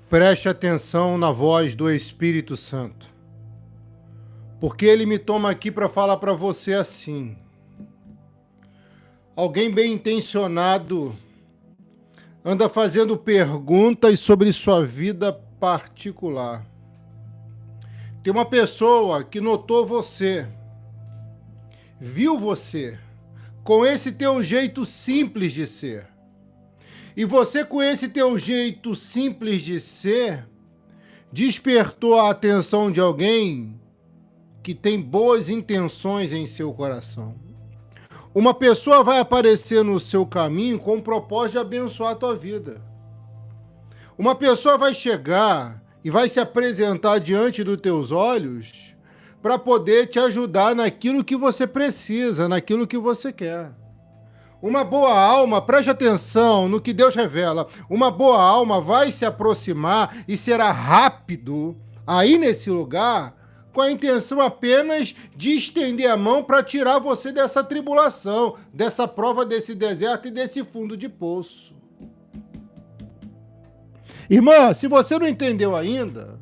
Preste atenção na voz do Espírito Santo, porque ele me toma aqui para falar para você assim. Alguém bem intencionado anda fazendo perguntas sobre sua vida particular. Tem uma pessoa que notou você, viu você, com esse teu jeito simples de ser. E você, com esse teu jeito simples de ser, despertou a atenção de alguém que tem boas intenções em seu coração. Uma pessoa vai aparecer no seu caminho com o propósito de abençoar a tua vida. Uma pessoa vai chegar e vai se apresentar diante dos teus olhos para poder te ajudar naquilo que você precisa, naquilo que você quer. Uma boa alma, preste atenção no que Deus revela, uma boa alma vai se aproximar e será rápido aí nesse lugar com a intenção apenas de estender a mão para tirar você dessa tribulação, dessa prova, desse deserto e desse fundo de poço. Irmã, se você não entendeu ainda,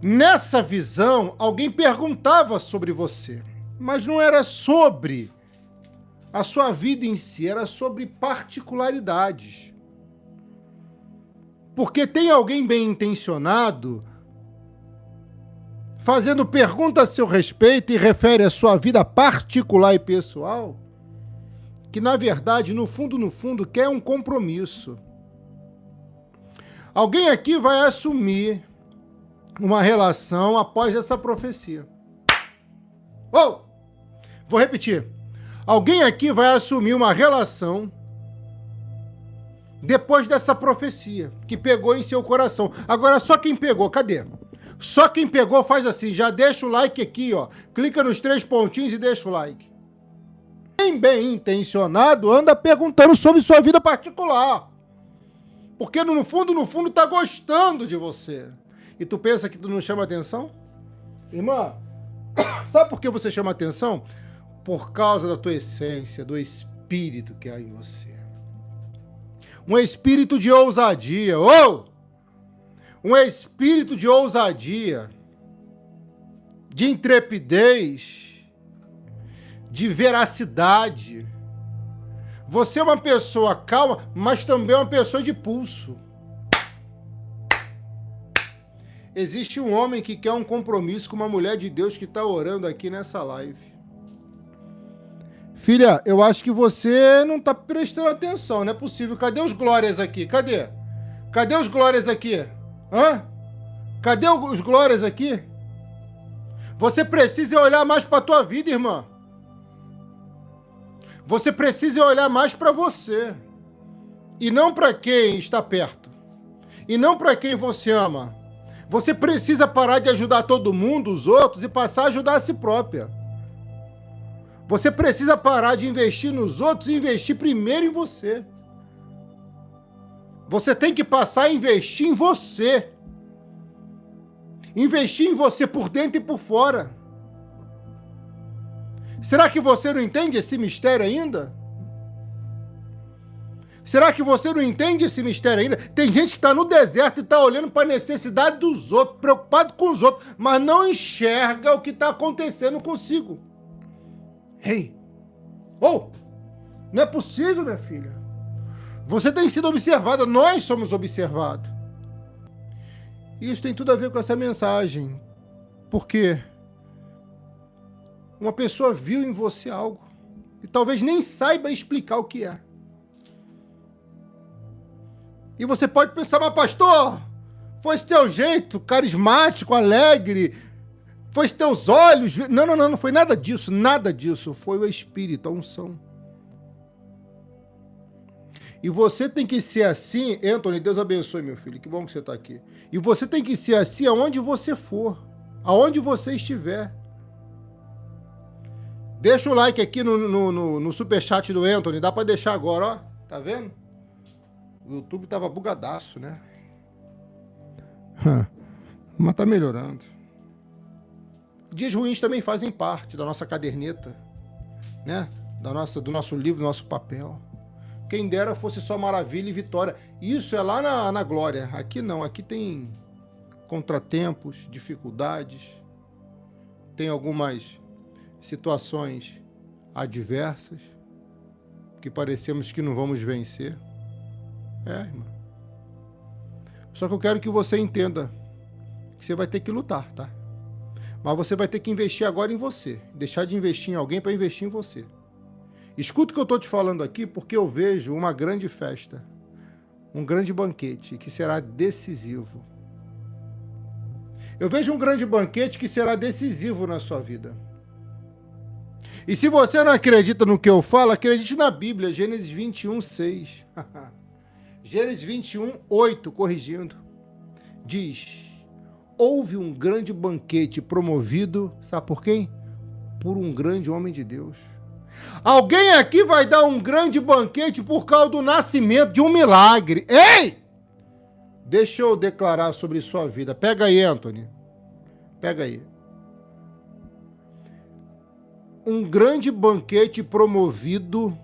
nessa visão, alguém perguntava sobre você, mas não era sobre a sua vida em si, era sobre particularidades. Porque tem alguém bem intencionado fazendo pergunta a seu respeito e refere a sua vida particular e pessoal, que na verdade, no fundo, quer um compromisso. Alguém aqui vai assumir uma relação após essa profecia. Oh! Vou repetir. Alguém aqui vai assumir uma relação depois dessa profecia que pegou em seu coração. Agora, só quem pegou, cadê? Só quem pegou faz assim, já deixa o like aqui, ó. Clica nos 3 pontinhos e deixa o like. Quem bem intencionado anda perguntando sobre sua vida particular. Porque no fundo, tá gostando de você. E tu pensa que tu não chama atenção? Irmã, sabe por que você chama atenção? Por causa da tua essência, do espírito que há em você. Um espírito de ousadia. Um espírito de ousadia, de intrepidez, de veracidade. Você é uma pessoa calma, mas também é uma pessoa de pulso. Existe um homem que quer um compromisso com uma mulher de Deus que está orando aqui nessa live. Filha, eu acho que você não está prestando atenção, não é possível. Cadê os glórias aqui? Cadê? Cadê os glórias aqui? Hã? Cadê os glórias aqui? Você precisa olhar mais para a tua vida, irmã. Você precisa olhar mais para você. E não para quem está perto. E não para quem você ama. Você precisa parar de ajudar todo mundo, os outros, e passar a ajudar a si própria. Você precisa parar de investir nos outros e investir primeiro em você. Você tem que passar a investir em você. Investir em você por dentro e por fora. Será que você não entende esse mistério ainda? Será que você não entende esse mistério ainda? Tem gente que está no deserto e está olhando para a necessidade dos outros, preocupado com os outros, mas não enxerga o que está acontecendo consigo. Ei! Não é possível, minha filha. Você tem sido observada, nós somos observados. Isso tem tudo a ver com essa mensagem. Porque uma pessoa viu em você algo e talvez nem saiba explicar o que é. E você pode pensar, mas pastor, foi esse teu jeito carismático, alegre, foi os teus olhos. Não foi nada disso, nada disso. Foi o Espírito, a unção. E você tem que ser assim, Anthony, Deus abençoe, meu filho, que bom que você está aqui. E você tem que ser assim aonde você for, aonde você estiver. Deixa o like aqui no superchat do Anthony, dá para deixar agora, ó, tá vendo? O YouTube tava bugadaço, né? Mas tá melhorando. Dias ruins também fazem parte da nossa caderneta, né? Do nosso livro, do nosso papel. Quem dera fosse só maravilha e vitória. Isso é lá na glória. Aqui não, aqui tem contratempos, dificuldades, tem algumas situações adversas que parecemos que não vamos vencer. Irmão. Só que eu quero que você entenda que você vai ter que lutar, tá? Mas você vai ter que investir agora em você. Deixar de investir em alguém para investir em você. Escuta o que eu estou te falando aqui, porque eu vejo uma grande festa, um grande banquete que será decisivo. Eu vejo um grande banquete que será decisivo na sua vida. E se você não acredita no que eu falo, acredite na Bíblia, Gênesis 21, 6. Gênesis 21, 8, corrigindo. Diz: houve um grande banquete promovido, sabe por quem? Por um grande homem de Deus. Alguém aqui vai dar um grande banquete por causa do nascimento de um milagre. Ei! Deixa eu declarar sobre sua vida. Pega aí, Anthony. Pega aí. Um grande banquete promovido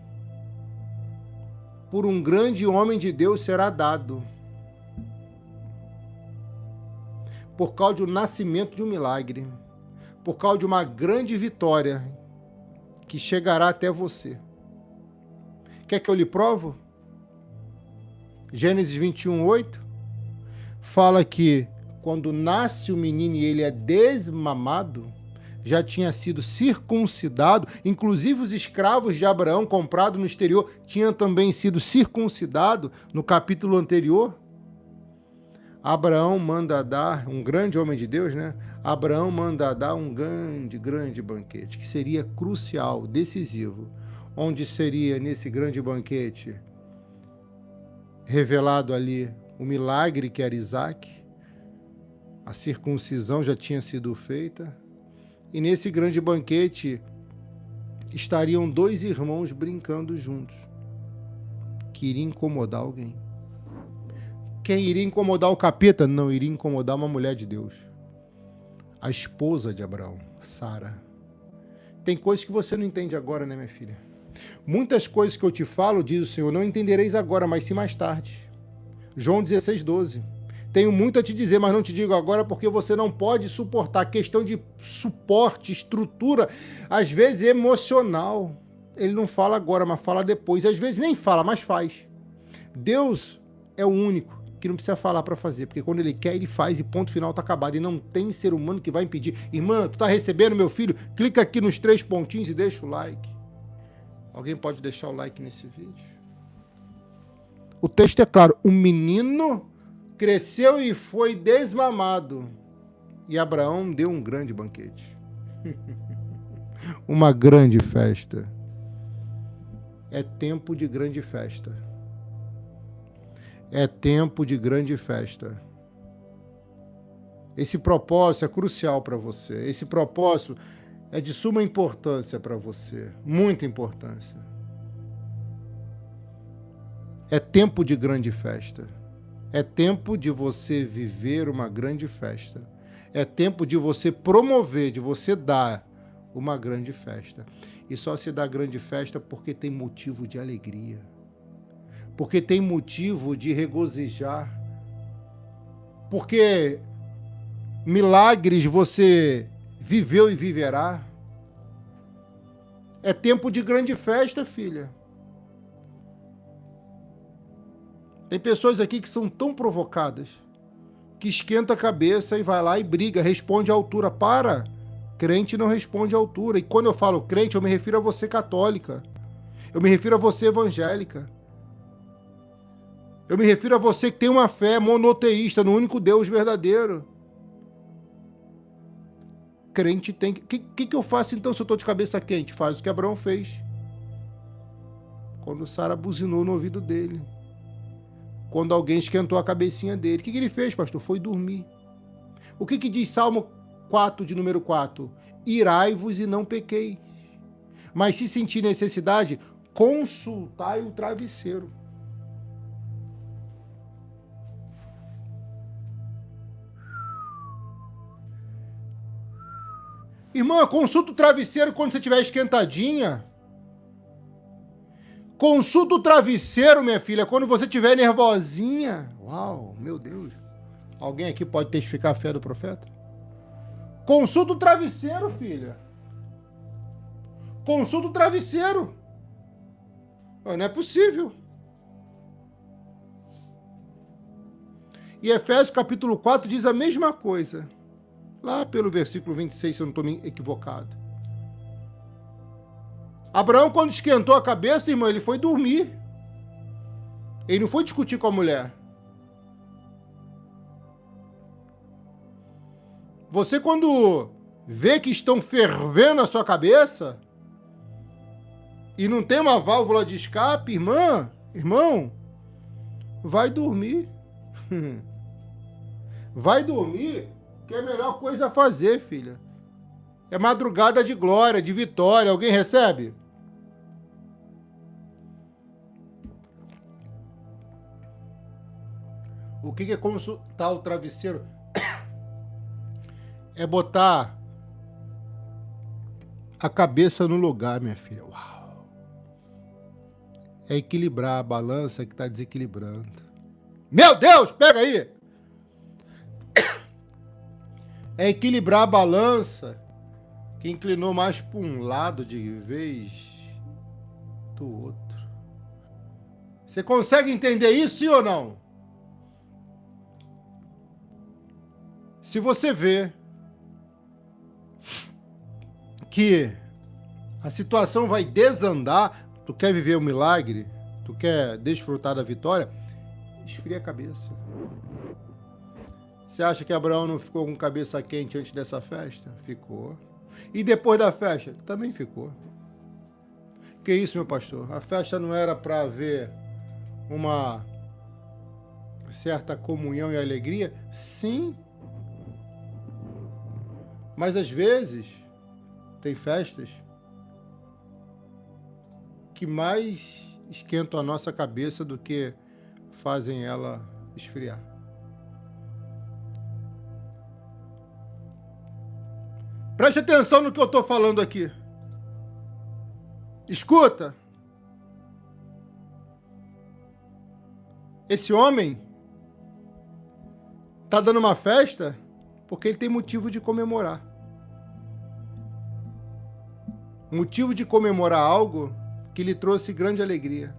por um grande homem de Deus será dado. Por causa do nascimento de um milagre. Por causa de uma grande vitória que chegará até você. Quer que eu lhe provo? Gênesis 21, 8 fala que quando nasce o menino e ele é desmamado, já tinha sido circuncidado, inclusive os escravos de Abraão comprados no exterior tinham também sido circuncidados no capítulo anterior. Abraão manda dar, um grande homem de Deus, né? Abraão manda dar um grande banquete, que seria crucial, decisivo, onde seria nesse grande banquete revelado ali o milagre que era Isaac, a circuncisão já tinha sido feita, e nesse grande banquete estariam dois irmãos brincando juntos, que iriam incomodar alguém. Quem iria incomodar o capeta? Não, iria incomodar uma mulher de Deus. A esposa de Abraão, Sara. Tem coisas que você não entende agora, né, minha filha? Muitas coisas que eu te falo, diz o Senhor, não entendereis agora, mas sim mais tarde. João 16, 12. Tenho muito a te dizer, mas não te digo agora porque você não pode suportar. Questão de suporte, estrutura, às vezes emocional. Ele não fala agora, mas fala depois. Às vezes nem fala, mas faz. Deus é o único que não precisa falar para fazer, porque quando ele quer, ele faz e ponto final, tá acabado. E não tem ser humano que vai impedir. Irmã, tu tá recebendo, meu filho? Clica aqui nos 3 pontinhos e deixa o like. Alguém pode deixar o like nesse vídeo? O texto é claro. O menino cresceu e foi desmamado. E Abraão deu um grande banquete. Uma grande festa. É tempo de grande festa. É tempo de grande festa. Esse propósito é crucial para você. Esse propósito é de suma importância para você. Muita importância. É tempo de grande festa. É tempo de você viver uma grande festa. É tempo de você promover, de você dar uma grande festa. E só se dá grande festa porque tem motivo de alegria. Porque tem motivo de regozijar. Porque milagres você viveu e viverá. É tempo de grande festa, filha. Tem pessoas aqui que são tão provocadas, que esquenta a cabeça e vai lá e briga, responde à altura. Para! Crente não responde à altura. E quando eu falo crente, eu me refiro a você católica. Eu me refiro a você evangélica. Eu me refiro a você que tem uma fé monoteísta no único Deus verdadeiro. Crente tem... O que eu faço então se eu estou de cabeça quente? Faz o que Abraão fez. Quando Sara buzinou no ouvido dele. Quando alguém esquentou a cabecinha dele. O que ele fez, pastor? Foi dormir. O que diz Salmo 4, de número 4? Irai-vos e não pequeis. Mas se sentir necessidade, consultai o travesseiro. Irmã, consulta o travesseiro quando você estiver esquentadinha. Consulta o travesseiro, minha filha, quando você estiver nervosinha. Uau, meu Deus. Alguém aqui pode testificar a fé do profeta? Consulta o travesseiro, filha. Consulta o travesseiro. Não é possível. E Efésios capítulo 4 diz a mesma coisa. Lá pelo versículo 26, se eu não estou equivocado. Abraão, quando esquentou a cabeça, irmão, ele foi dormir. Ele não foi discutir com a mulher. Você, quando vê que estão fervendo a sua cabeça e não tem uma válvula de escape, irmão, vai dormir. Vai dormir, que é a melhor coisa a fazer, filha. É madrugada de glória, de vitória. Alguém recebe? O que é consultar o travesseiro? É botar a cabeça no lugar, minha filha. Uau! É equilibrar a balança que está desequilibrando. Meu Deus, pega aí! É equilibrar a balança que inclinou mais para um lado de vez do outro. Você consegue entender isso, sim ou não? Se você vê que a situação vai desandar, tu quer viver o milagre, tu quer desfrutar da vitória, esfria a cabeça. Você acha que Abraão não ficou com cabeça quente antes dessa festa? Ficou. E depois da festa? Também ficou. Que isso, meu pastor? A festa não era para haver uma certa comunhão e alegria? Sim. Mas às vezes tem festas que mais esquentam a nossa cabeça do que fazem ela esfriar. Preste atenção no que eu estou falando aqui. Escuta. Esse homem está dando uma festa porque ele tem motivo de comemorar. Motivo de comemorar algo que lhe trouxe grande alegria.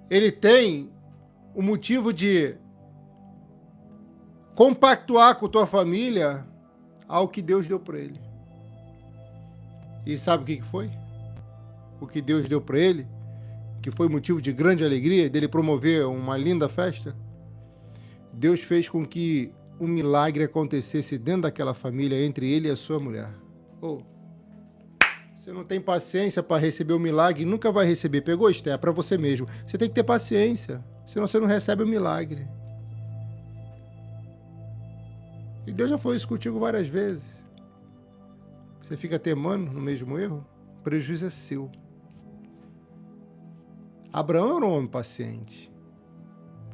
Ele tem o motivo de compactuar com tua família ao que Deus deu para ele. E sabe o que foi? O que Deus deu para ele, que foi motivo de grande alegria, dele promover uma linda festa? Deus fez com que um milagre acontecesse dentro daquela família, entre ele e a sua mulher. Você não tem paciência para receber o milagre, nunca vai receber. Pegou, Esther? É para você mesmo. Você tem que ter paciência, senão você não recebe o milagre. E Deus já falou isso contigo várias vezes. Você fica teimando no mesmo erro, o prejuízo é seu. Abraão era um homem paciente.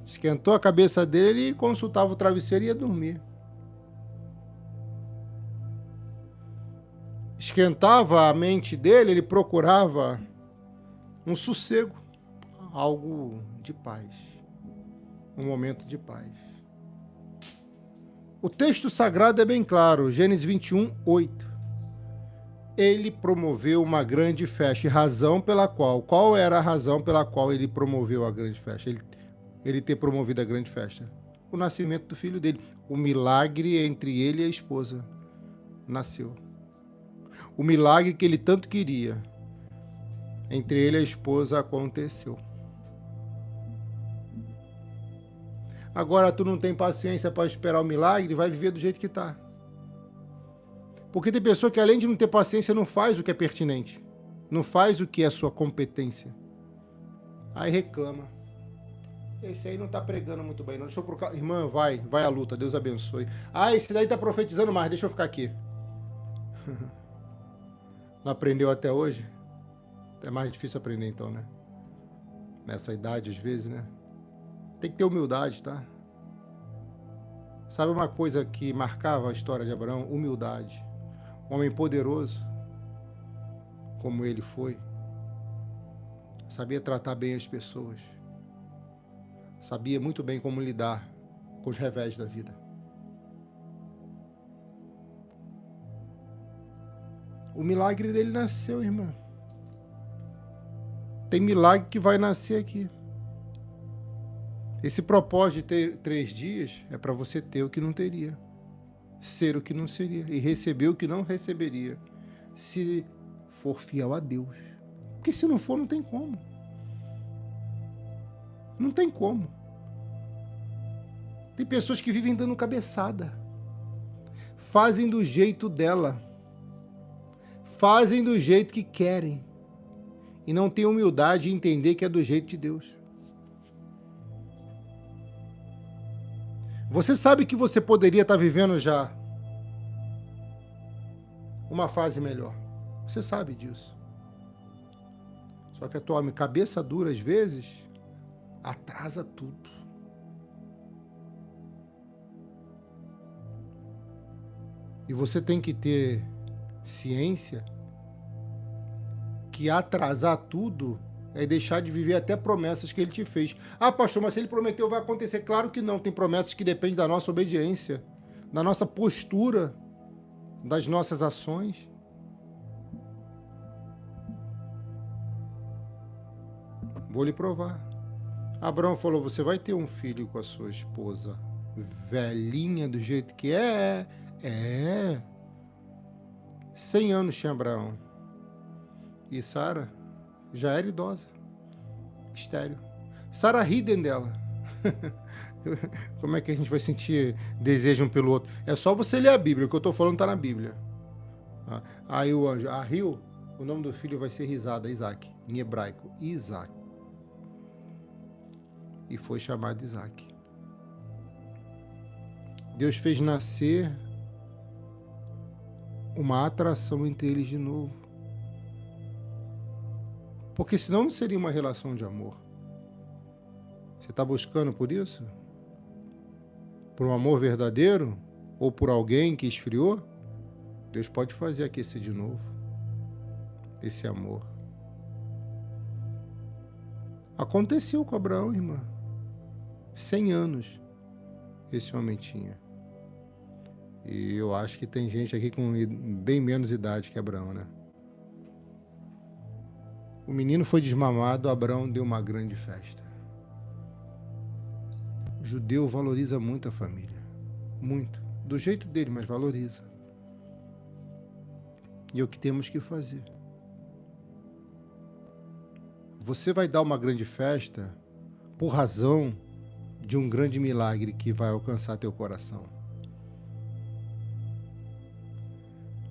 Esquentou a cabeça dele e consultava o travesseiro e ia dormir. Esquentava a mente dele, ele procurava um sossego, algo de paz, um momento de paz. O texto sagrado é bem claro, Gênesis 21, 8. Ele promoveu uma grande festa, qual era a razão pela qual ele promoveu a grande festa? Ele ter promovido a grande festa? O nascimento do filho dele. O milagre entre ele e a esposa nasceu. O milagre que ele tanto queria entre ele e a esposa aconteceu. Agora tu não tem paciência para esperar o milagre, vai viver do jeito que está. Porque tem pessoa que além de não ter paciência não faz o que é pertinente. Não faz o que é sua competência. Aí reclama. Esse aí não está pregando muito bem, não. Deixa eu procurar. Irmã, vai à luta, Deus abençoe. Esse daí está profetizando mais, deixa eu ficar aqui. Não aprendeu até hoje? É mais difícil aprender então, né? Nessa idade, às vezes, né? Tem que ter humildade, tá? Sabe uma coisa que marcava a história de Abraão? Humildade. Um homem poderoso, como ele foi. Sabia tratar bem as pessoas. Sabia muito bem como lidar com os revés da vida. O milagre dele nasceu, irmã. Tem milagre que vai nascer aqui. Esse propósito de ter 3 dias é para você ter o que não teria, ser o que não seria e receber o que não receberia, se for fiel a Deus. Porque se não for, não tem como. Não tem como. Tem pessoas que vivem dando cabeçada. Fazem do jeito dela. Fazem do jeito que querem. E não tem humildade de entender que é do jeito de Deus. Você sabe que você poderia estar vivendo já uma fase melhor. Você sabe disso. Só que a tua cabeça dura, às vezes, atrasa tudo. E você tem que ter ciência que atrasar tudo é deixar de viver até promessas que ele te fez. Ah, pastor, mas se ele prometeu, vai acontecer. Claro que não. Tem promessas que dependem da nossa obediência, da nossa postura, das nossas ações. Vou lhe provar. Abraão falou, você vai ter um filho com a sua esposa velhinha do jeito que é. 100 anos tinha Abraão. E Sara já era idosa, estéril. Sara ri dentro dela. Como é que a gente vai sentir desejo um pelo outro? É só você ler a Bíblia, o que eu estou falando está na Bíblia. Aí o anjo, riu, o nome do filho vai ser risada, Isaac, em hebraico, Isaac. E foi chamado Isaac. Deus fez nascer uma atração entre eles de novo. Porque senão não seria uma relação de amor. Você está buscando por isso? Por um amor verdadeiro? Ou por alguém que esfriou? Deus pode fazer aquecer de novo esse amor. Aconteceu com Abraão, irmã. 100 anos esse homem tinha. E eu acho que tem gente aqui com bem menos idade que Abraão, né? O menino foi desmamado, Abraão deu uma grande festa. O judeu valoriza muito a família. Muito. Do jeito dele, mas valoriza. E é o que temos que fazer. Você vai dar uma grande festa por razão de um grande milagre que vai alcançar teu coração.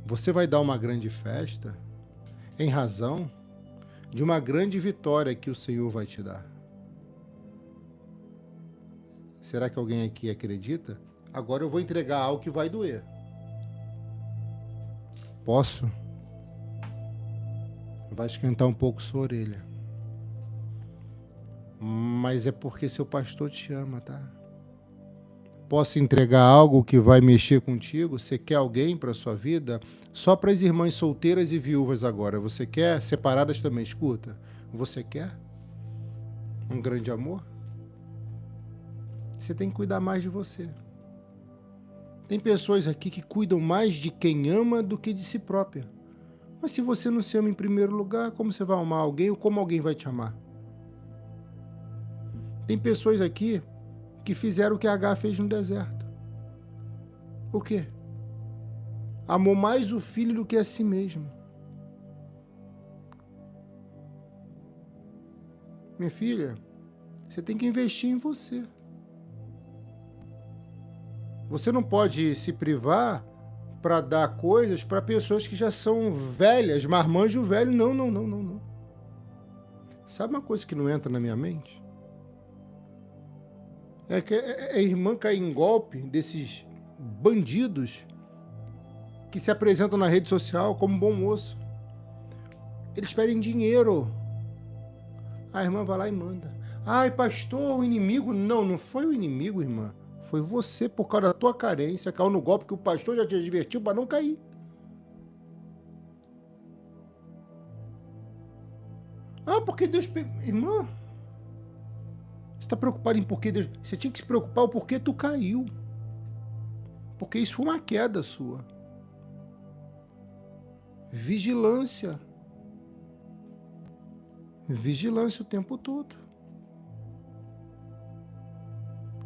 Você vai dar uma grande festa em razão de uma grande vitória que o Senhor vai te dar. Será que alguém aqui acredita? Agora eu vou entregar algo que vai doer. Posso? Vai esquentar um pouco sua orelha. Mas é porque seu pastor te ama, tá? Posso entregar algo que vai mexer contigo? Você quer alguém para sua vida? Só para as irmãs solteiras e viúvas agora. Você quer? Separadas também, escuta. Você quer? Um grande amor? Você tem que cuidar mais de você. Tem pessoas aqui que cuidam mais de quem ama do que de si própria. Mas se você não se ama em primeiro lugar, como você vai amar alguém ou como alguém vai te amar? Tem pessoas aqui que fizeram o que H fez no deserto. O quê? Amou mais o filho do que a si mesmo. Minha filha, você tem que investir em você. Você não pode se privar para dar coisas para pessoas que já são velhas, marmanjo velho. Não. Sabe uma coisa que não entra na minha mente? É que a irmã cai em golpe desses bandidos que se apresentam na rede social como bom moço. Eles pedem dinheiro. A irmã vai lá e manda. Ai, pastor, o inimigo. Não foi o inimigo, irmã. Foi você, por causa da tua carência, caiu no golpe que o pastor já te advertiu para não cair. porque Deus... Irmã, você está preocupado em porquê Deus... Você tinha que se preocupar o porquê tu caiu. Porque isso foi uma queda sua. Vigilância. Vigilância o tempo todo.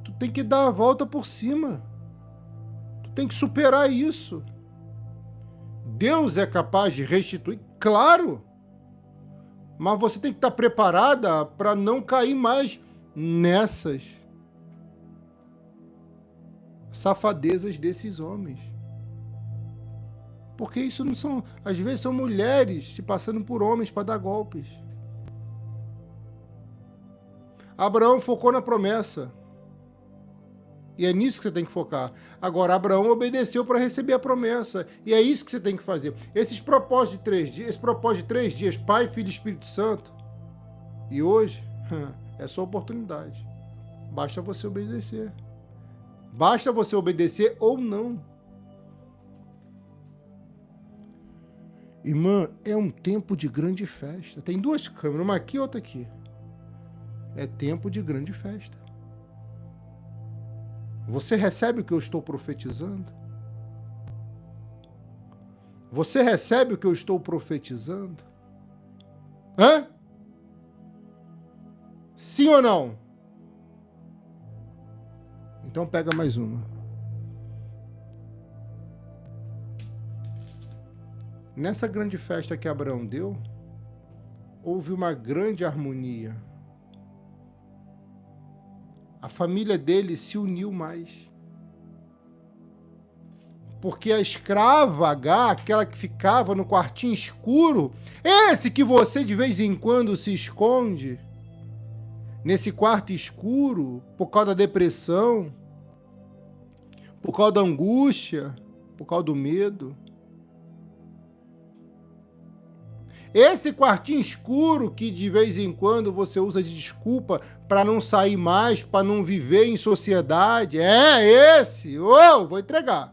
Tu tem que dar a volta por cima. Tu tem que superar isso. Deus é capaz de restituir? Claro! Mas você tem que estar preparada para não cair mais nessas safadezas desses homens. Porque isso não são... Às vezes são mulheres te passando por homens para dar golpes. Abraão focou na promessa. E é nisso que você tem que focar. Agora, Abraão obedeceu para receber a promessa. E é isso que você tem que fazer. Esses propósitos de 3 dias, esse propósito de 3 dias, Pai, Filho e Espírito Santo. E hoje, é sua oportunidade. Basta você obedecer. Basta você obedecer ou não. Irmã, é um tempo de grande festa. Tem 2 câmeras, uma aqui e outra aqui. É tempo de grande festa. Você recebe o que eu estou profetizando? Você recebe o que eu estou profetizando? Hã? Sim ou não? Então pega mais uma. Nessa grande festa que Abraão deu, houve uma grande harmonia. A família dele se uniu mais. Porque a escrava H, aquela que ficava no quartinho escuro, esse que você de vez em quando se esconde, nesse quarto escuro, por causa da depressão, por causa da angústia, por causa do medo. Esse quartinho escuro que de vez em quando você usa de desculpa para não sair mais, para não viver em sociedade, é esse. Vou entregar.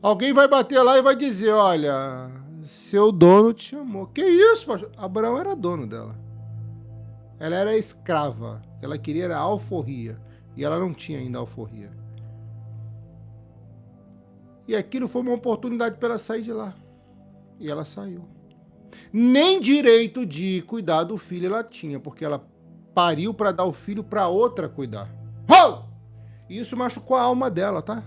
Alguém vai bater lá e vai dizer, olha, seu dono te chamou. Que isso, pastor? Abraão era dono dela. Ela era escrava. Ela queria era alforria. E ela não tinha ainda alforria. E aquilo foi uma oportunidade para ela sair de lá. E ela saiu. Nem direito de cuidar do filho ela tinha, porque ela pariu para dar o filho para outra cuidar. E isso machucou a alma dela, tá?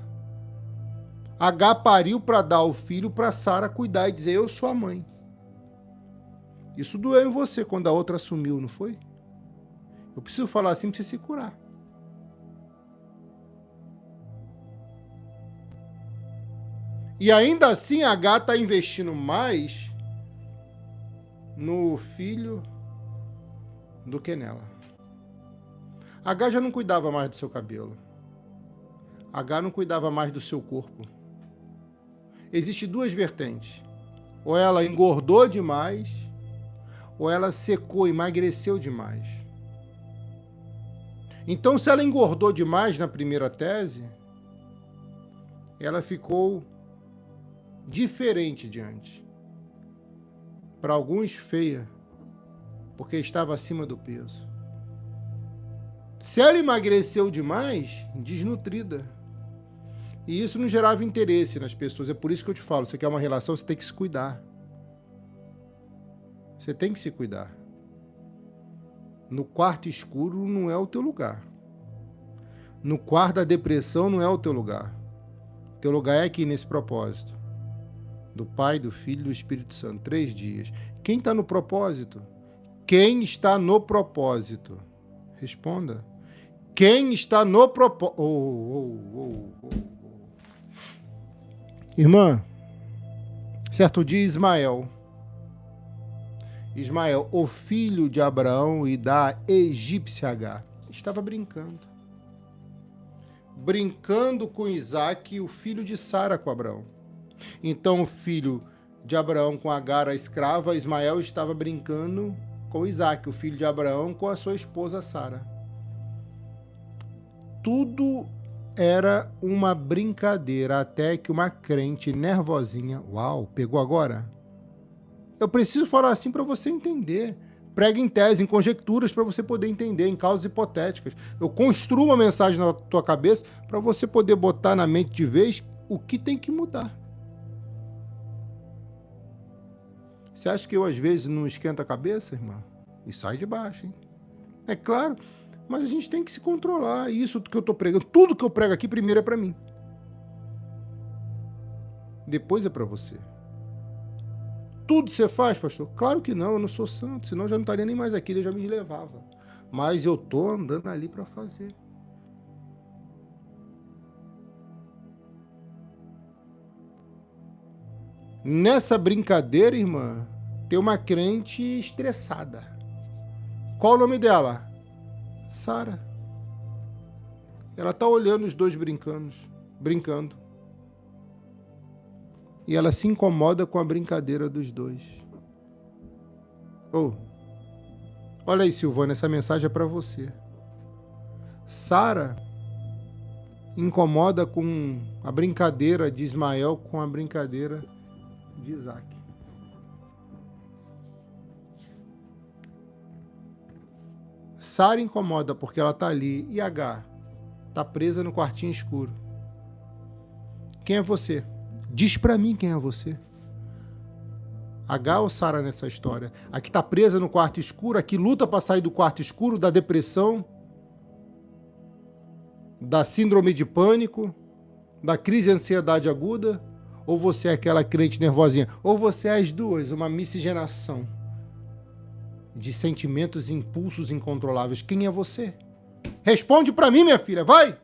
H pariu para dar o filho para Sara cuidar e dizer, eu sou a mãe. Isso doeu em você quando a outra assumiu, não foi? Eu preciso falar assim para você se curar. E ainda assim, a H está investindo mais no filho do que nela. A H já não cuidava mais do seu cabelo. A H não cuidava mais do seu corpo. Existem 2 vertentes. Ou ela engordou demais, ou ela secou, emagreceu demais. Então, se ela engordou demais na primeira tese, ela ficou diferente de antes. Para alguns, feia, porque estava acima do peso. Se ela emagreceu demais, desnutrida. E isso não gerava interesse nas pessoas. É por isso que eu te falo, você quer uma relação, você tem que se cuidar. Você tem que se cuidar. No quarto escuro não é o teu lugar. No quarto da depressão não é o teu lugar. O teu lugar é aqui nesse propósito. Do Pai, do Filho e do Espírito Santo. 3 dias. Quem está no propósito? Quem está no propósito? Responda. Quem está no propósito? Irmã, certo dia Ismael, o filho de Abraão e da egípcia H, estava brincando com Isaac, o filho de Sara com Abraão. Então o filho de Abraão com Agar, a escrava, Ismael, estava brincando com Isaac, o filho de Abraão, com a sua esposa Sara. Tudo era uma brincadeira, até que uma crente nervosinha... Uau, pegou agora? Eu preciso falar assim para você entender. Prega em tese, em conjecturas, para você poder entender, em causas hipotéticas. Eu construo uma mensagem na tua cabeça para você poder botar na mente de vez o que tem que mudar. Você acha que eu, às vezes, não esquento a cabeça, irmão? E sai de baixo, hein? É claro, mas a gente tem que se controlar. Isso que eu estou pregando, tudo que eu prego aqui, primeiro é para mim. Depois é para você. Tudo você faz, pastor? Claro que não, eu não sou santo, senão eu já não estaria nem mais aqui, eu já me levava. Mas eu estou andando ali para fazer. Nessa brincadeira, irmã, tem uma crente estressada. Qual o nome dela? Sara. Ela está olhando os dois brincando. E ela se incomoda com a brincadeira dos dois. Olha aí, Silvana, essa mensagem é para você. Sara incomoda com a brincadeira de Ismael com a brincadeira de Isaac. Sara incomoda porque ela está ali. E Agar está presa no quartinho escuro. Quem é você? Diz para mim quem é você. Agar ou Sara nessa história? A que está presa no quarto escuro, a que luta para sair do quarto escuro, da depressão, da síndrome de pânico, da crise de ansiedade aguda? Ou você é aquela crente nervosinha? Ou você é as duas, uma miscigenação de sentimentos e impulsos incontroláveis? Quem é você? Responde para mim, minha filha, vai!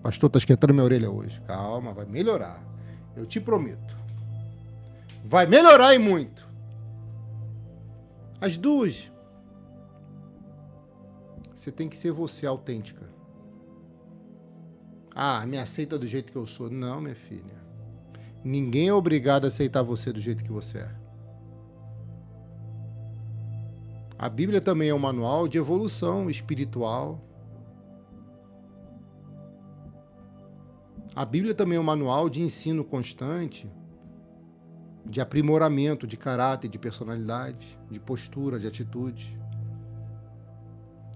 Pastor, tá esquentando minha orelha hoje. Calma, vai melhorar. Eu te prometo. Vai melhorar e muito. As duas. Você tem que ser você, autêntica. Ah, me aceita do jeito que eu sou. Não, minha filha. Ninguém é obrigado a aceitar você do jeito que você é. A Bíblia também é um manual de evolução espiritual. A Bíblia também é um manual de ensino constante, de aprimoramento de caráter, de personalidade, de postura, de atitude.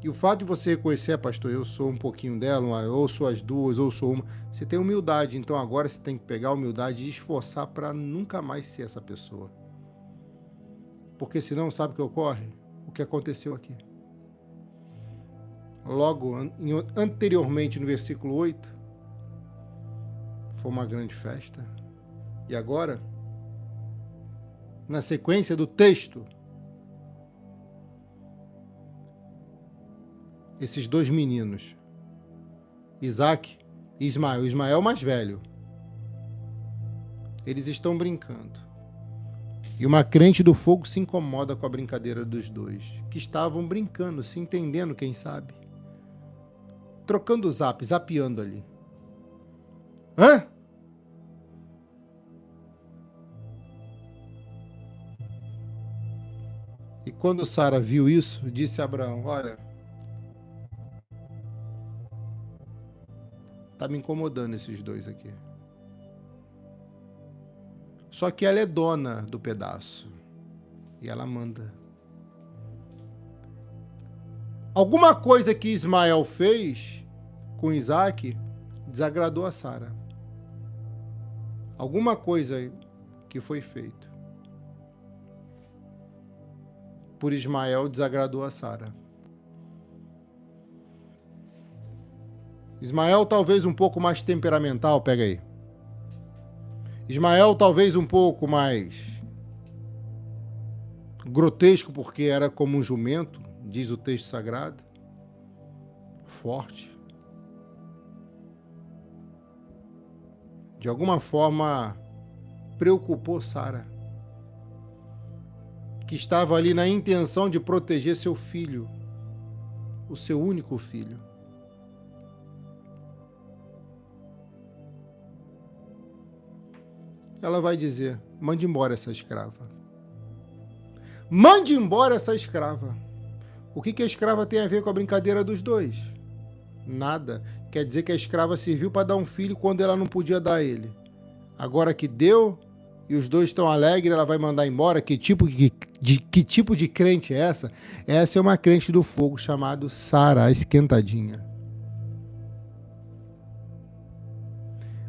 E o fato de você reconhecer, pastor, eu sou um pouquinho dela, ou sou as duas, ou sou uma, você tem humildade. Então agora você tem que pegar a humildade e esforçar para nunca mais ser essa pessoa. Porque senão, sabe o que ocorre? O que aconteceu aqui. Logo, anteriormente, no versículo 8, foi uma grande festa. E agora, na sequência do texto, esses dois meninos, Isaac e Ismael, Ismael mais velho, eles estão brincando. E uma crente do fogo se incomoda com a brincadeira dos dois, que estavam brincando, se entendendo, quem sabe. Trocando o zapeando ali. Hã? E quando Sara viu isso, disse a Abraão, olha, tá me incomodando esses dois aqui. Só que ela é dona do pedaço. E ela manda. Alguma coisa que Ismael fez com Isaac desagradou a Sara. Alguma coisa que foi feito por Ismael desagradou a Sara. Ismael talvez um pouco mais temperamental, pega aí. Ismael talvez um pouco mais grotesco, porque era como um jumento, diz o texto sagrado. Forte. De alguma forma, preocupou Sara, que estava ali na intenção de proteger seu filho, o seu único filho. Ela vai dizer, mande embora essa escrava. Mande embora essa escrava. O que a escrava tem a ver com a brincadeira dos dois? Nada. Quer dizer que a escrava serviu para dar um filho quando ela não podia dar ele. Agora que deu e os dois estão alegres, ela vai mandar embora? Que tipo de crente é essa? Essa é uma crente do fogo chamada Sara, a esquentadinha.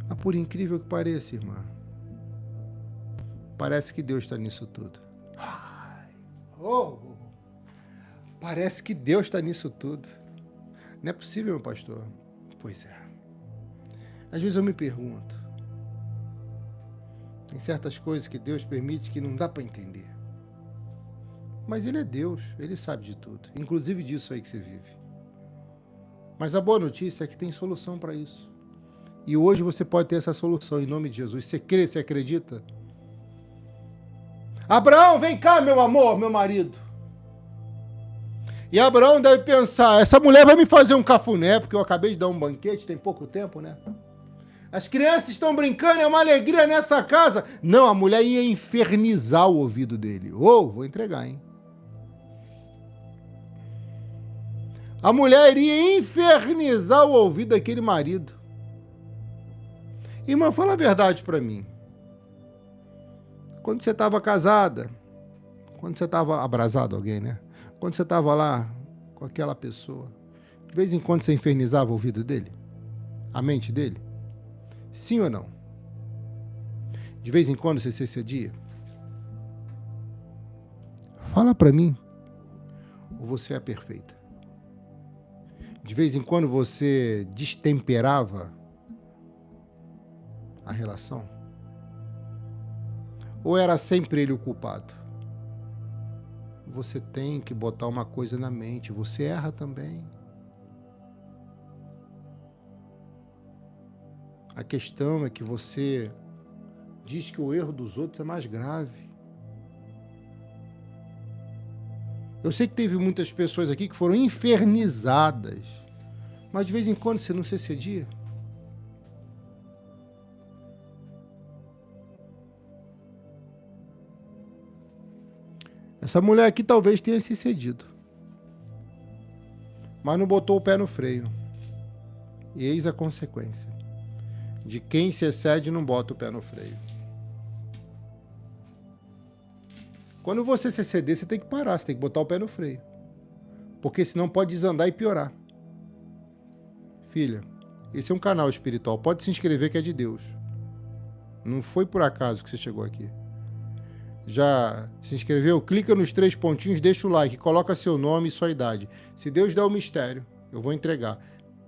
Mas por incrível que pareça, irmã, parece que Deus está nisso tudo. Parece que Deus está nisso tudo. Não é possível, meu pastor? Pois é. Às vezes eu me pergunto, tem certas coisas que Deus permite que não dá para entender. Mas Ele é Deus, Ele sabe de tudo, inclusive disso aí que você vive. Mas a boa notícia é que tem solução para isso. E hoje você pode ter essa solução em nome de Jesus. Você crê, você acredita? Abraão, vem cá, meu amor, meu marido. E Abraão deve pensar, essa mulher vai me fazer um cafuné, porque eu acabei de dar um banquete, tem pouco tempo, né? As crianças estão brincando, é uma alegria nessa casa. Não, a mulher ia infernizar o ouvido dele. Vou entregar, hein? A mulher iria infernizar o ouvido daquele marido. Irmã, fala a verdade para mim. Quando você estava casada, quando você estava abrasado alguém, né? Quando você estava lá com aquela pessoa, de vez em quando você infernizava o ouvido dele? A mente dele? Sim ou não? De vez em quando você se excedia? Fala para mim. Ou você é perfeita? De vez em quando você destemperava a relação? Ou era sempre ele o culpado? Você tem que botar uma coisa na mente, você erra também. A questão é que você diz que o erro dos outros é mais grave. Eu sei que teve muitas pessoas aqui que foram infernizadas, mas de vez em quando você não se excedia. Essa mulher aqui talvez tenha se excedido, mas não botou o pé no freio. E eis a consequência. De quem se excede não bota o pé no freio. Quando você se exceder, você tem que parar, você tem que botar o pé no freio. Porque senão pode desandar e piorar. Filha, esse é um canal espiritual, pode se inscrever que é de Deus. Não foi por acaso que você chegou aqui. Já se inscreveu? Clica nos 3 pontinhos, deixa o like, coloca seu nome e sua idade. Se Deus der o mistério, eu vou entregar.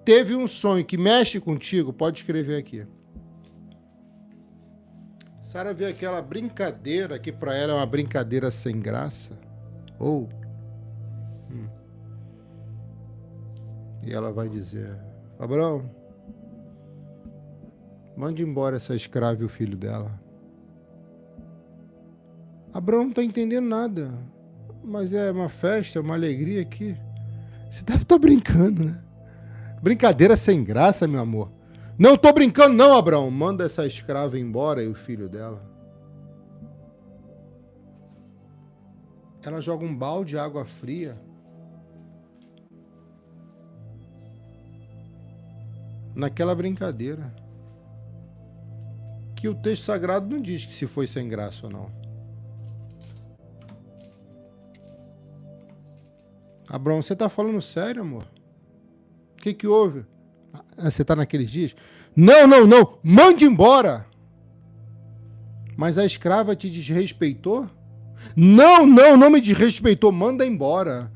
Teve um sonho que mexe contigo? Pode escrever aqui. Sara vê aquela brincadeira que para ela é uma brincadeira sem graça. E ela vai dizer, Abraão, mande embora essa escrava e o filho dela. Abraão não está entendendo nada. Mas é uma festa, é uma alegria aqui. Você deve estar brincando, né? Brincadeira sem graça, meu amor. Não estou brincando não, Abraão. Manda essa escrava embora e o filho dela. Ela joga um balde de água fria naquela brincadeira. Que o texto sagrado não diz que se foi sem graça ou não. Abraão, você está falando sério, amor? O que houve? Você está naqueles dias? Não, mande embora. Mas a escrava te desrespeitou? Não me desrespeitou, manda embora.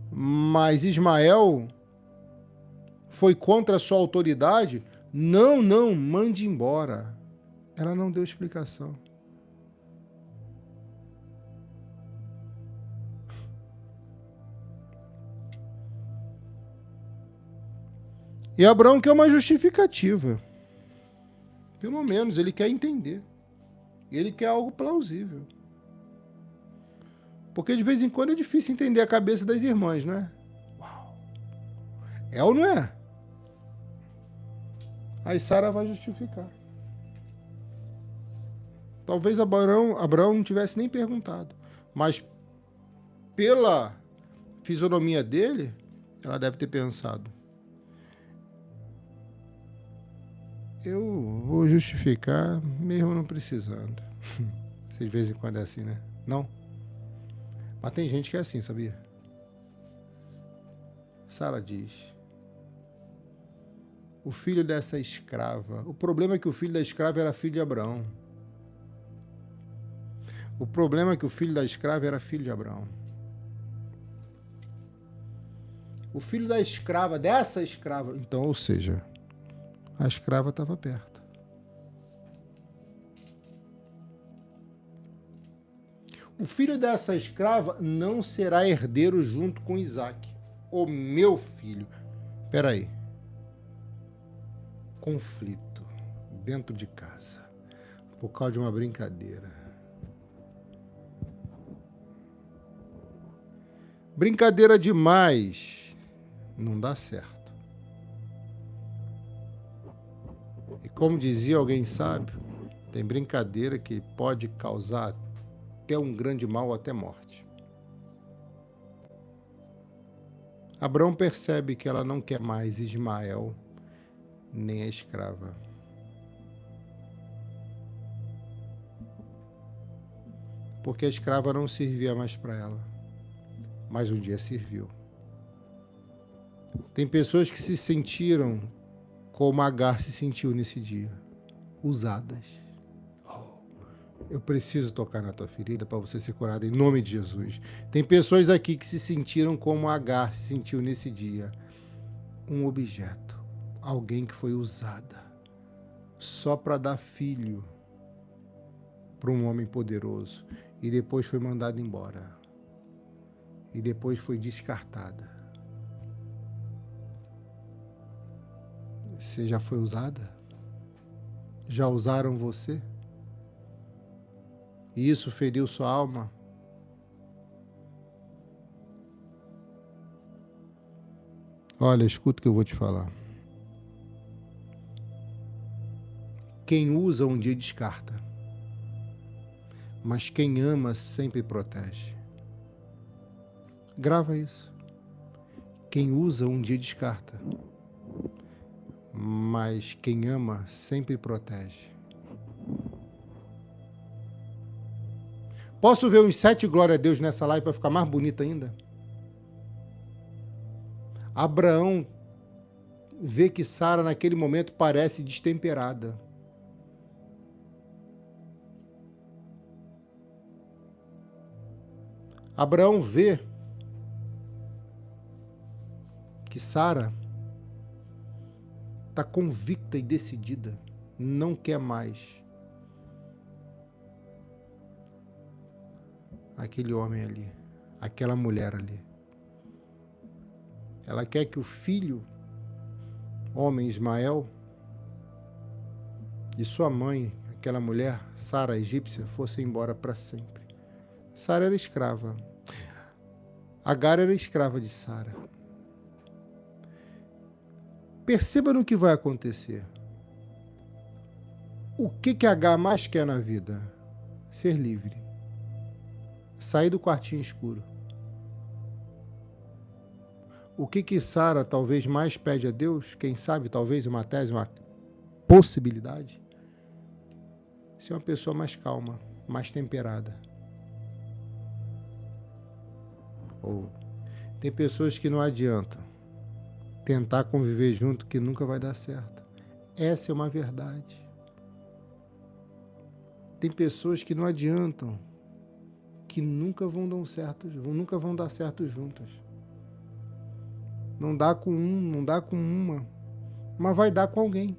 Mas Ismael foi contra a sua autoridade? Não, mande embora. Ela não deu explicação. E Abraão quer uma justificativa. Pelo menos ele quer entender. Ele quer algo plausível. Porque de vez em quando é difícil entender a cabeça das irmãs, não é? Uau. É ou não é? Aí Sara vai justificar. Talvez Abraão não tivesse nem perguntado. Mas pela fisionomia dele, ela deve ter pensado: eu vou justificar mesmo não precisando. De vez em quando é assim, né? Não? Mas tem gente que é assim, sabia? Sara diz: o filho dessa escrava. O problema é que o filho da escrava era filho de Abraão. O problema é que o filho da escrava era filho de Abraão. O filho da escrava, dessa escrava. Então, ou seja, a escrava estava perto. O filho dessa escrava não será herdeiro junto com Isaac, o meu filho. Espera aí. Conflito dentro de casa por causa de uma brincadeira. Brincadeira demais não dá certo. E como dizia alguém sábio, tem brincadeira que pode causar até um grande mal, até morte. Abraão percebe que ela não quer mais Ismael nem a escrava. Porque a escrava não servia mais para ela, mas um dia serviu. Tem pessoas que se sentiram como Agar se sentiu nesse dia, usadas. Eu preciso tocar na tua ferida para você ser curado em nome de Jesus. Tem pessoas aqui que se sentiram como Agar se sentiu nesse dia, um objeto, alguém que foi usada só para dar filho para um homem poderoso e depois foi mandada embora e depois foi descartada. Você já foi usada? Já usaram você? E isso feriu sua alma? Olha, escuta o que eu vou te falar. Quem usa um dia descarta, mas quem ama sempre protege. Grava isso. Quem usa um dia descarta, mas quem ama sempre protege. Posso ver uns 7 glória a Deus nessa live para ficar mais bonita ainda? Abraão vê que Sara naquele momento parece destemperada. Abraão vê que Sara está convicta e decidida, não quer mais aquele homem ali, aquela mulher ali. Ela quer que o filho, homem Ismael, e sua mãe, aquela mulher, Sara, a egípcia, fosse embora para sempre. Sara era escrava. Agar era escrava de Sara. Perceba no que vai acontecer. O que Agar mais quer na vida? Ser livre. Sair do quartinho escuro. O que Sara talvez mais pede a Deus? Quem sabe, talvez uma tese, uma possibilidade? Ser uma pessoa mais calma, mais temperada. Ou tem pessoas que não adianta tentar conviver junto que nunca vai dar certo. Essa é uma verdade. Tem pessoas que não adiantam, que nunca vão dar certo juntas. Não dá com um, não dá com uma, mas vai dar com alguém.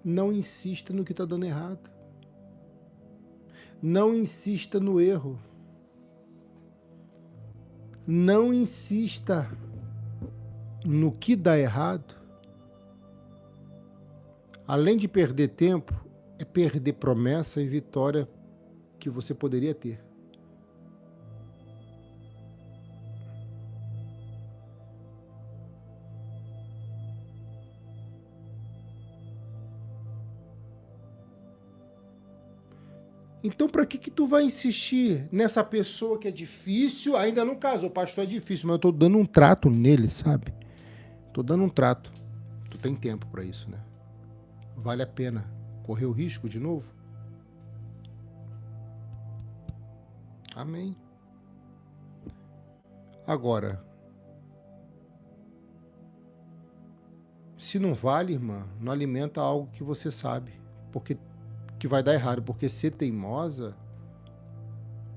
Não insista no que está dando errado. Não insista no erro. Não insista no que dá errado. Além de perder tempo, é perder promessa e vitória que você poderia ter. Então, para que tu vai insistir nessa pessoa que é difícil? Ainda não casou, o pastor é difícil, mas eu tô dando um trato nele, sabe? Tô dando um trato. Tu tem tempo para isso, né? Vale a pena correr o risco de novo? Amém. Agora, se não vale, irmã, não alimenta algo que você sabe, porque que vai dar errado, porque ser teimosa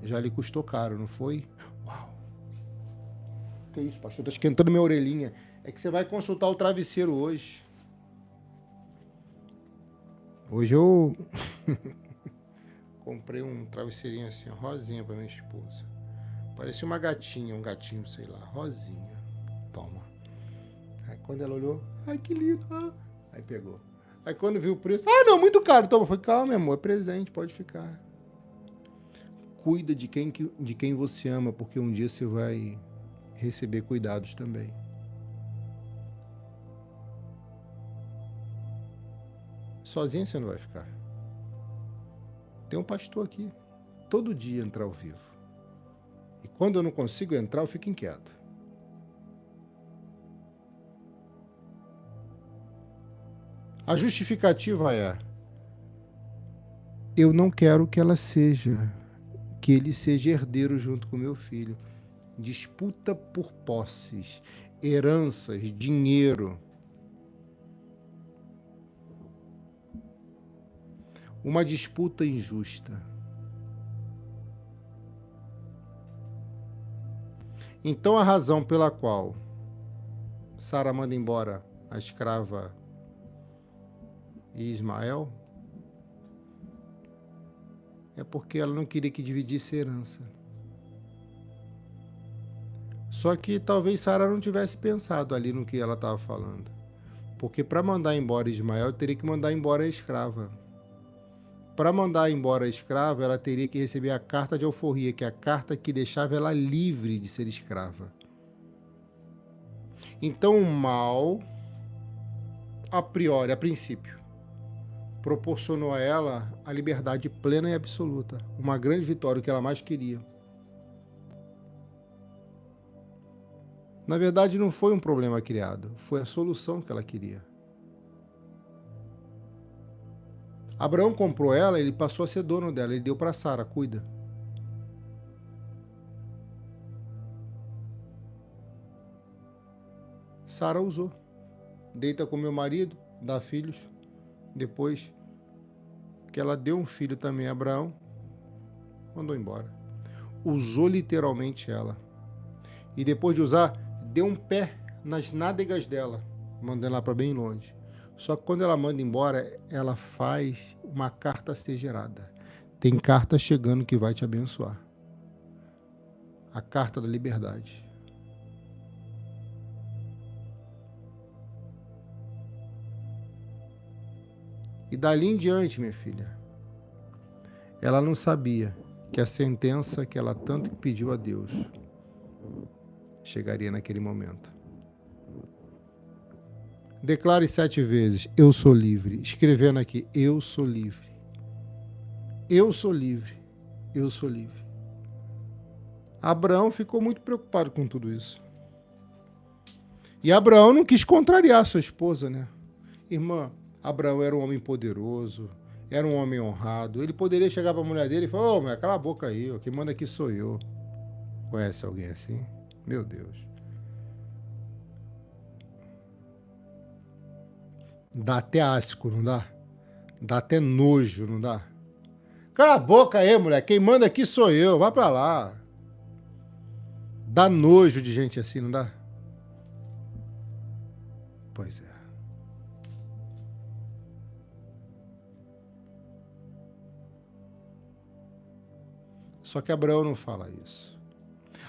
já lhe custou caro, não foi? Uau. Que isso, pastor? Tá esquentando minha orelhinha. É que você vai consultar o travesseiro hoje. Hoje eu comprei um travesseirinho assim, rosinha pra minha esposa. Parecia uma gatinha, um gatinho, sei lá, rosinha. Toma. Aí quando ela olhou, ai que lindo. Aí pegou. Aí quando viu o preço, não, muito caro. Toma, foi calma, meu amor, é presente, pode ficar. Cuida de quem você ama, porque um dia você vai receber cuidados também. Sozinha você não vai ficar. Tem um pastor aqui, todo dia entrar ao vivo. E quando eu não consigo entrar, eu fico inquieto. A justificativa é: eu não quero que ele seja herdeiro junto com meu filho. Disputa por posses, heranças, dinheiro. Uma disputa injusta. Então a razão pela qual Sara manda embora a escrava e Ismael é porque ela não queria que dividisse a herança. Só que talvez Sara não tivesse pensado ali no que ela estava falando. Porque para mandar embora Ismael, teria que mandar embora a escrava. Para mandar embora a escrava, ela teria que receber a carta de alforria, que é a carta que deixava ela livre de ser escrava. Então o mal, a priori, a princípio, proporcionou a ela a liberdade plena e absoluta. Uma grande vitória, o que ela mais queria. Na verdade, não foi um problema criado, foi a solução que ela queria. Abraão comprou ela, ele passou a ser dono dela, ele deu para Sara, cuida. Sara usou. Deita com meu marido, dá filhos. Depois que ela deu um filho também a Abraão, mandou embora. Usou literalmente ela. E depois de usar, deu um pé nas nádegas dela, mandando ela para bem longe. Só que quando ela manda embora, ela faz uma carta ser gerada. Tem carta chegando que vai te abençoar. A carta da liberdade. E dali em diante, minha filha, ela não sabia que a sentença que ela tanto pediu a Deus chegaria naquele momento. Declare 7 vezes, eu sou livre. Escrevendo aqui, eu sou livre. Eu sou livre. Eu sou livre. Abraão ficou muito preocupado com tudo isso. E Abraão não quis contrariar sua esposa, né? Irmã, Abraão era um homem poderoso, era um homem honrado. Ele poderia chegar para a mulher dele e falar, mulher, cala a boca aí, quem manda aqui sou eu. Conhece alguém assim? Meu Deus. Dá até asco, não dá? Dá até nojo, não dá? Cala a boca aí, mulher, quem manda aqui sou eu, vai pra lá. Dá nojo de gente assim, não dá? Pois é. Só que Abraão não fala isso.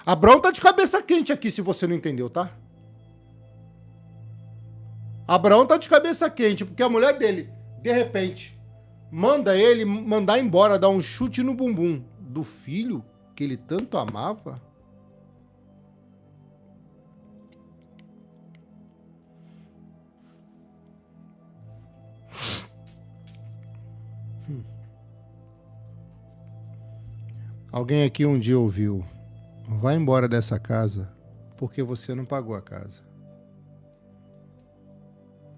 Abraão tá de cabeça quente aqui, se você não entendeu, tá? Abraão tá de cabeça quente, porque a mulher dele, de repente, manda ele mandar embora, dar um chute no bumbum do filho que ele tanto amava. Alguém aqui um dia ouviu: vai embora dessa casa porque você não pagou a casa.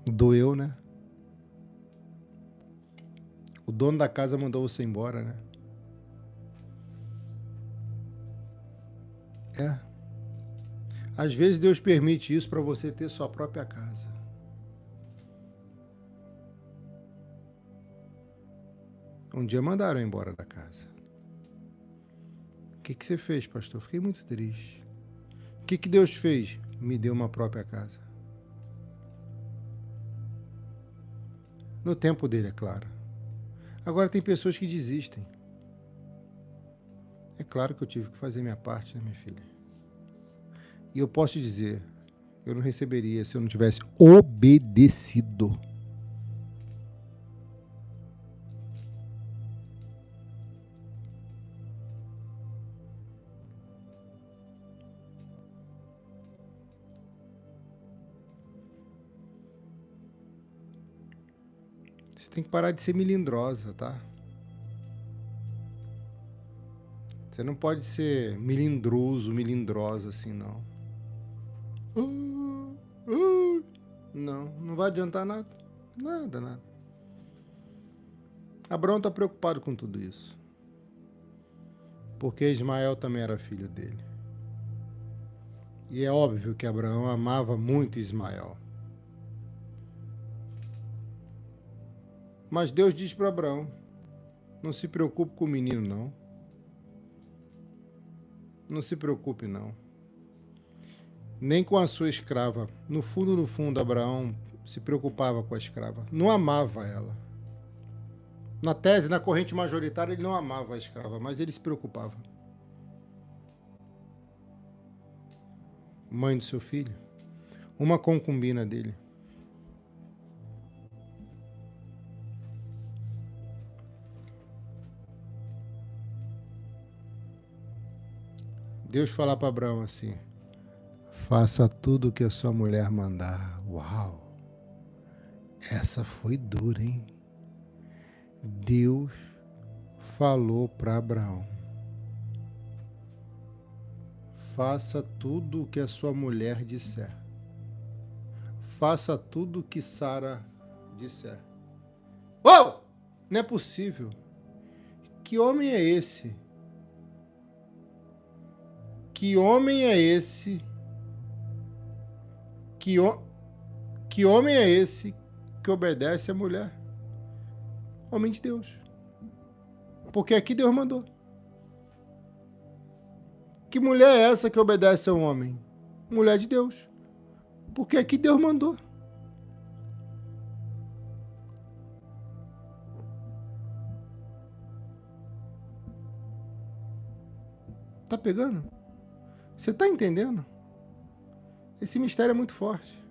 Doeu, né? O dono da casa mandou você embora, né? É. Às vezes Deus permite isso para você ter sua própria casa. Um dia mandaram eu embora da casa. O que você fez, pastor? Fiquei muito triste. O que Deus fez? Me deu uma própria casa. No tempo dele, é claro. Agora tem pessoas que desistem. É claro que eu tive que fazer minha parte, né, minha filha? E eu posso te dizer, eu não receberia se eu não tivesse obedecido. Você tem que parar de ser melindrosa, tá? Você não pode ser melindroso, melindrosa assim, não. Não vai adiantar nada. Nada. Abraão está preocupado com tudo isso. Porque Ismael também era filho dele. E é óbvio que Abraão amava muito Ismael. Mas Deus diz para Abraão: não se preocupe com o menino, não. Não se preocupe, não. Nem com a sua escrava. No fundo, Abraão se preocupava com a escrava. Não amava ela. Na tese, na corrente majoritária, ele não amava a escrava, mas ele se preocupava. Mãe do seu filho, uma concubina dele. Deus fala para Abraão assim: faça tudo o que a sua mulher mandar. Uau! Essa foi dura, hein? Deus falou para Abraão: faça tudo o que a sua mulher disser. Faça tudo o que Sara disser. Uau! Não é possível. Que homem é esse? Que homem é esse? Que homem é esse que obedece a mulher? Homem de Deus. Porque aqui Deus mandou. Que mulher é essa que obedece ao homem? Mulher de Deus. Porque aqui Deus mandou. Tá pegando? Você tá entendendo? Esse mistério é muito forte.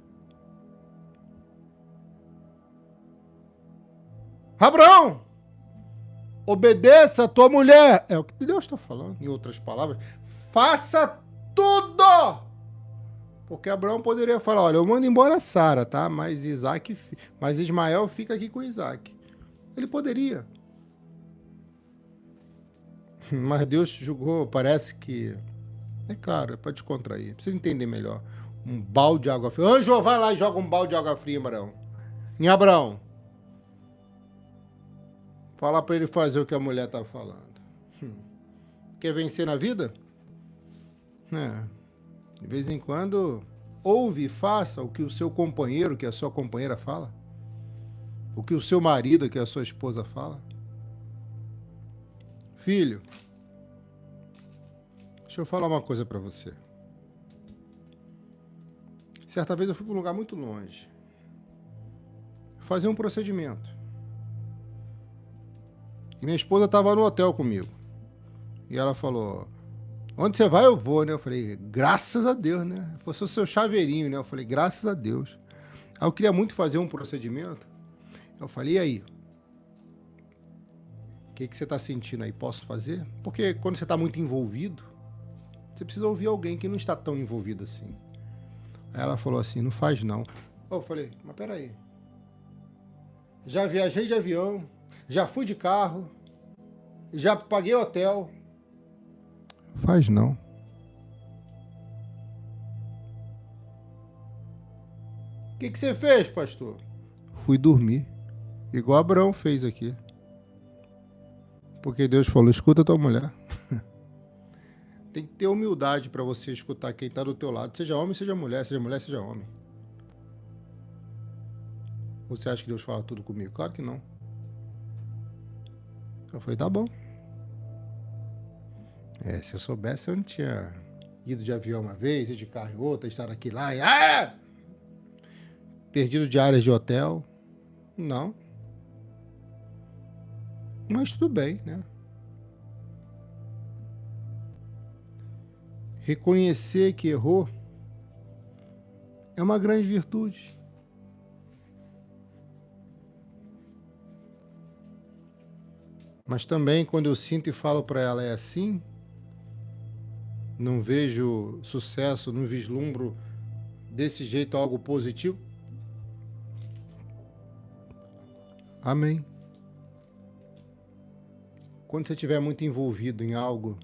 Abraão, obedeça a tua mulher. É o que Deus está falando. Em outras palavras, faça tudo. Porque Abraão poderia falar: olha, eu mando embora Sara, tá? Mas Ismael fica aqui com Isaac. Ele poderia. Mas Deus julgou, parece que... É claro, é para descontrair. Precisa entender melhor. Um balde de água fria. Anjo, vai lá e joga um balde de água fria em Abraão. Em Abraão. Fala para ele fazer o que a mulher tá falando. Quer vencer na vida? De vez em quando, ouve e faça o que o seu companheiro, que a sua companheira fala. O que o seu marido, que a sua esposa fala. Filho, deixa eu falar uma coisa para você. Certa vez eu fui para um lugar muito longe. Fazer um procedimento. E minha esposa estava no hotel comigo. E ela falou: onde você vai, eu vou, né? Eu falei: graças a Deus, né? Fosse o seu chaveirinho, né? Eu falei: graças a Deus. Aí eu queria muito fazer um procedimento. Eu falei: e aí? O que você está sentindo aí? Posso fazer? Porque quando você está muito envolvido, você precisa ouvir alguém que não está tão envolvido assim. Aí ela falou assim: não faz não. Eu falei: mas peraí. Já viajei de avião, já fui de carro, já paguei hotel. Faz não. O que você fez, pastor? Fui dormir. Igual Abraão fez aqui. Porque Deus falou, escuta tua mulher. Tem que ter humildade para você escutar quem está do teu lado. Seja homem, seja mulher, seja homem. Ou você acha que Deus fala tudo comigo? Claro que não. Eu falei, tá bom. Se eu soubesse, eu não tinha ido de avião uma vez, ido de carro em outra, estar aqui lá e... perdido de áreas de hotel. Não. Mas tudo bem, né? Reconhecer que errou é uma grande virtude. Mas também, quando eu sinto e falo para ela, é assim, não vejo sucesso, não vislumbro desse jeito algo positivo. Amém. Quando você estiver muito envolvido em algo,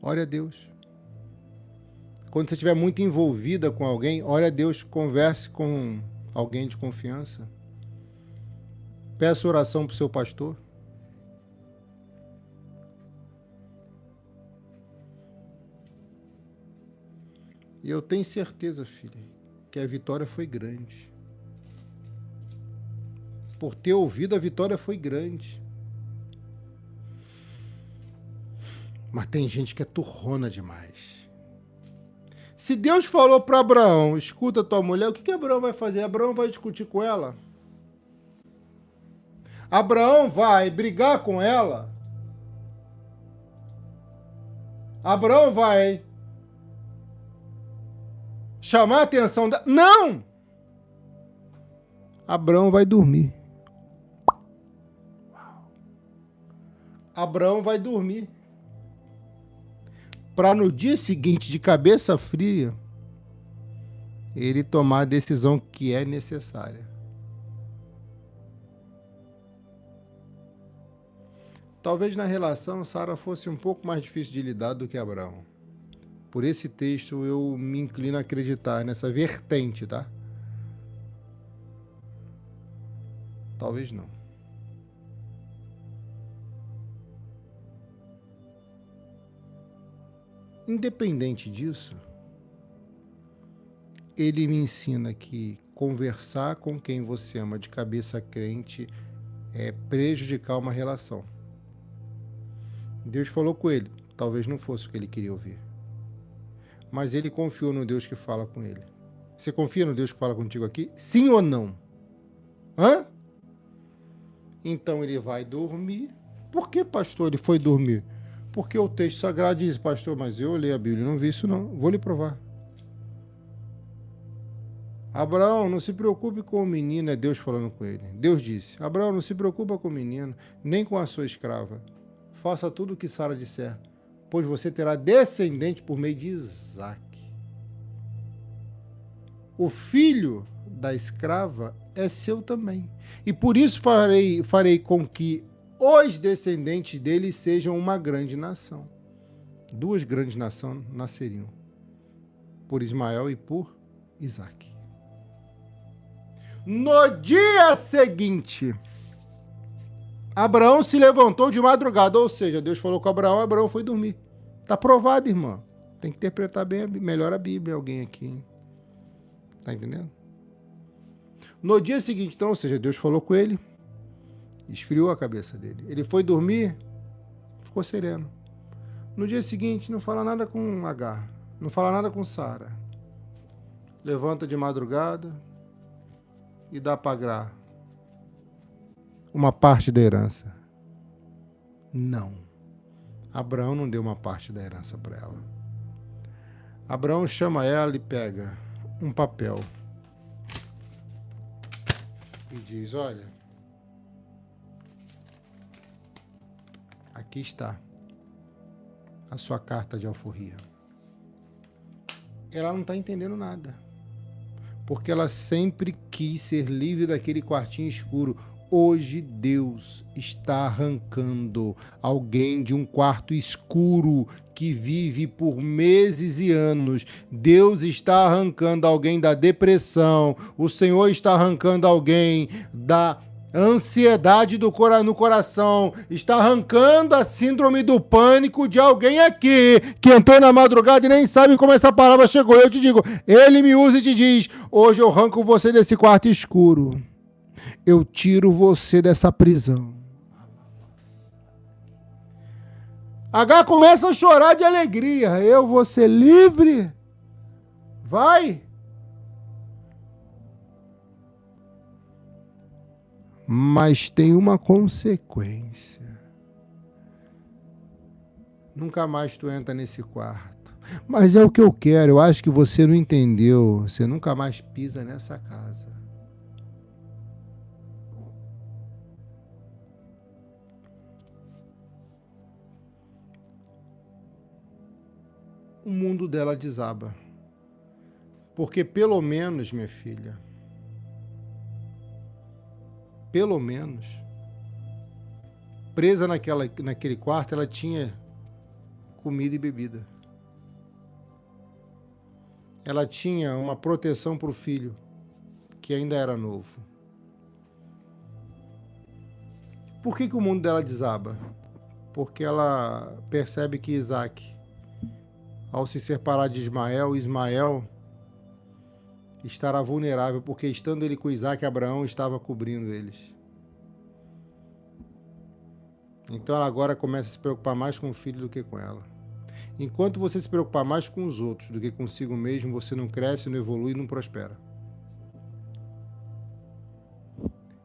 ore a Deus. Quando você estiver muito envolvida com alguém, ore a Deus, converse com alguém de confiança. Peça oração para o seu pastor. E eu tenho certeza, filha, que a vitória foi grande. Por ter ouvido, a vitória foi grande. Mas tem gente que é turrona demais. Se Deus falou para Abraão, escuta tua mulher, o que Abraão vai fazer? Abraão vai discutir com ela? Abraão vai brigar com ela? Abraão vai chamar a atenção dela? Não! Abraão vai dormir. Abraão vai dormir. Para no dia seguinte, de cabeça fria, ele tomar a decisão que é necessária. Talvez na relação Sara fosse um pouco mais difícil de lidar do que Abraão. Por esse texto eu me inclino a acreditar nessa vertente, tá? Talvez não. Independente disso, ele me ensina que conversar com quem você ama de cabeça crente é prejudicar uma relação. Deus falou com ele, talvez não fosse o que ele queria ouvir. Mas ele confiou no Deus que fala com ele. Você confia no Deus que fala contigo aqui? Sim ou não? Hã? Então ele vai dormir. Por que, pastor, ele foi dormir? Porque o texto sagrado diz, pastor, mas eu olhei a Bíblia e não vi isso não. Vou lhe provar. Abraão, não se preocupe com o menino, é Deus falando com ele. Deus disse, Abraão, não se preocupa com o menino, nem com a sua escrava. Faça tudo o que Sara disser, pois você terá descendente por meio de Isaque. O filho da escrava é seu também. E por isso farei com que os descendentes dele sejam uma grande nação. Duas grandes nações nasceriam, por Ismael e por Isaque. No dia seguinte, Abraão se levantou de madrugada, ou seja, Deus falou com Abraão, Abraão foi dormir. Está provado, irmão. Tem que interpretar bem, melhor a Bíblia, alguém aqui. Hein? Tá entendendo? No dia seguinte, então, ou seja, Deus falou com ele, esfriou a cabeça dele. Ele foi dormir, ficou sereno. No dia seguinte, não fala nada com Agar, não fala nada com Sara. Levanta de madrugada e dá para Agar uma parte da herança. Não. Abraão não deu uma parte da herança para ela. Abraão chama ela e pega um papel e diz, olha, aqui está a sua carta de alforria. Ela não está entendendo nada, porque ela sempre quis ser livre daquele quartinho escuro. Hoje Deus está arrancando alguém de um quarto escuro que vive por meses e anos. Deus está arrancando alguém da depressão. O Senhor está arrancando alguém da ansiedade no coração. Está arrancando a síndrome do pânico de alguém aqui que entrou na madrugada e nem sabe como essa palavra chegou. Eu te digo, Ele me usa e te diz: hoje eu arranco você desse quarto escuro. Eu tiro você dessa prisão. H começa a chorar de alegria. Eu vou ser livre. Vai. Mas tem uma consequência. Nunca mais tu entra nesse quarto. Mas é o que eu quero. Eu acho que você não entendeu. Você nunca mais pisa nessa casa. O mundo dela desaba. Porque pelo menos, minha filha, pelo menos, presa naquele quarto, ela tinha comida e bebida. Ela tinha uma proteção para o filho, que ainda era novo. Por que o mundo dela desaba? Porque ela percebe que Isaac, ao se separar de Ismael estará vulnerável, porque estando ele com Isaac, Abraão estava cobrindo eles. Então ela agora começa a se preocupar mais com o filho do que com ela. Enquanto você se preocupar mais com os outros do que consigo mesmo, você não cresce, não evolui e não prospera.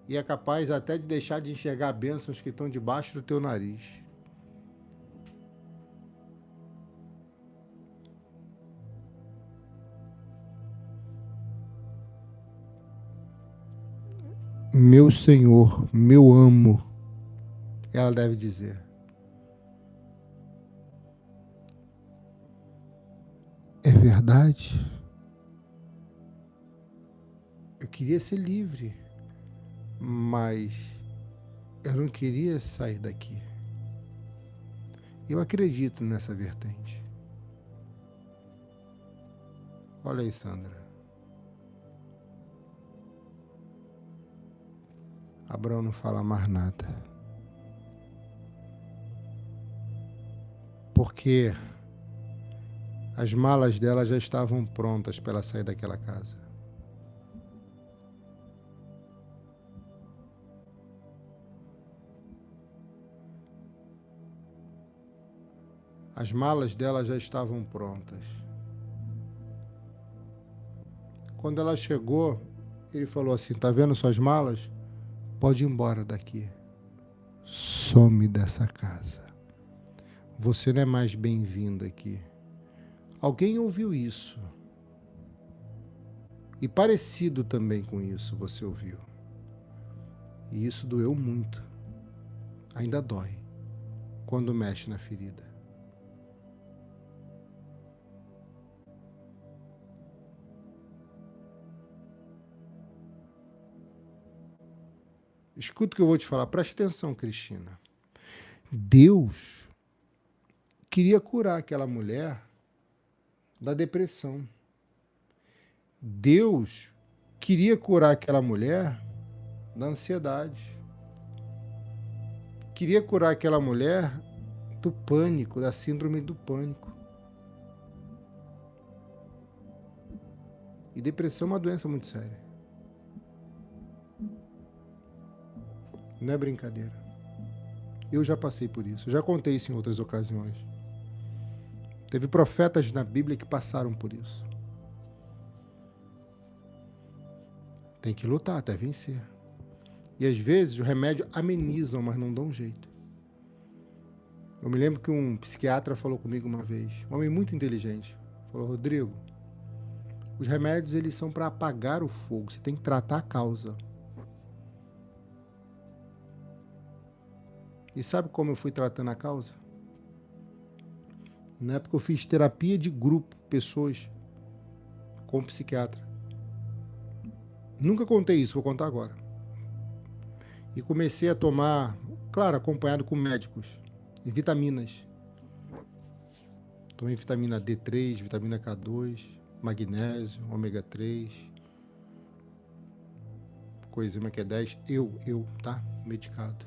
E é capaz até de deixar de enxergar bênçãos que estão debaixo do teu nariz. Meu Senhor, meu amo, ela deve dizer. É verdade? Eu queria ser livre, mas eu não queria sair daqui. Eu acredito nessa vertente. Olha aí, Sandra. Abraão não fala mais nada. Porque as malas dela já estavam prontas para ela sair daquela casa. As malas dela já estavam prontas. Quando ela chegou, ele falou assim: tá vendo suas malas? Pode ir embora daqui. Some dessa casa. Você não é mais bem-vindo aqui. Alguém ouviu isso. E parecido também com isso você ouviu. E isso doeu muito. Ainda dói quando mexe na ferida. Escuta o que eu vou te falar. Preste atenção, Cristina. Deus queria curar aquela mulher da depressão. Deus queria curar aquela mulher da ansiedade. Queria curar aquela mulher do pânico, da síndrome do pânico. E depressão é uma doença muito séria. Não é brincadeira. Eu já passei por isso. Eu já contei isso em outras ocasiões. Teve profetas na Bíblia que passaram por isso. Tem que lutar até vencer. E às vezes o remédio amenizam, mas não dão jeito. Eu me lembro que um psiquiatra falou comigo uma vez, um homem muito inteligente, falou: Rodrigo, os remédios eles são para apagar o fogo, você tem que tratar a causa. E sabe como eu fui tratando a causa? Na época eu fiz terapia de grupo, pessoas com psiquiatra. Nunca contei isso, vou contar agora. E comecei a tomar, claro, acompanhado com médicos, e vitaminas. Tomei vitamina D3, vitamina K2, magnésio, ômega 3, coenzima Q10, tá? Medicado.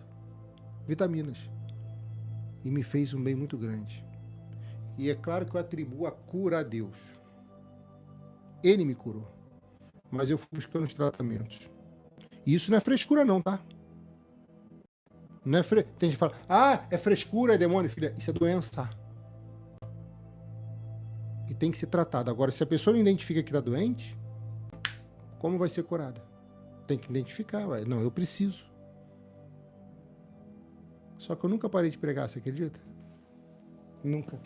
Vitaminas. E me fez um bem muito grande. E é claro que eu atribuo a cura a Deus. Ele me curou. Mas eu fui buscando os tratamentos. E isso não é frescura não, tá? Não é Tem gente que fala, é frescura, é demônio. Filha, isso é doença. E tem que ser tratado. Agora, se a pessoa não identifica que está doente, como vai ser curada? Tem que identificar. Não, eu preciso. Só que eu nunca parei de pregar, você acredita? Nunca.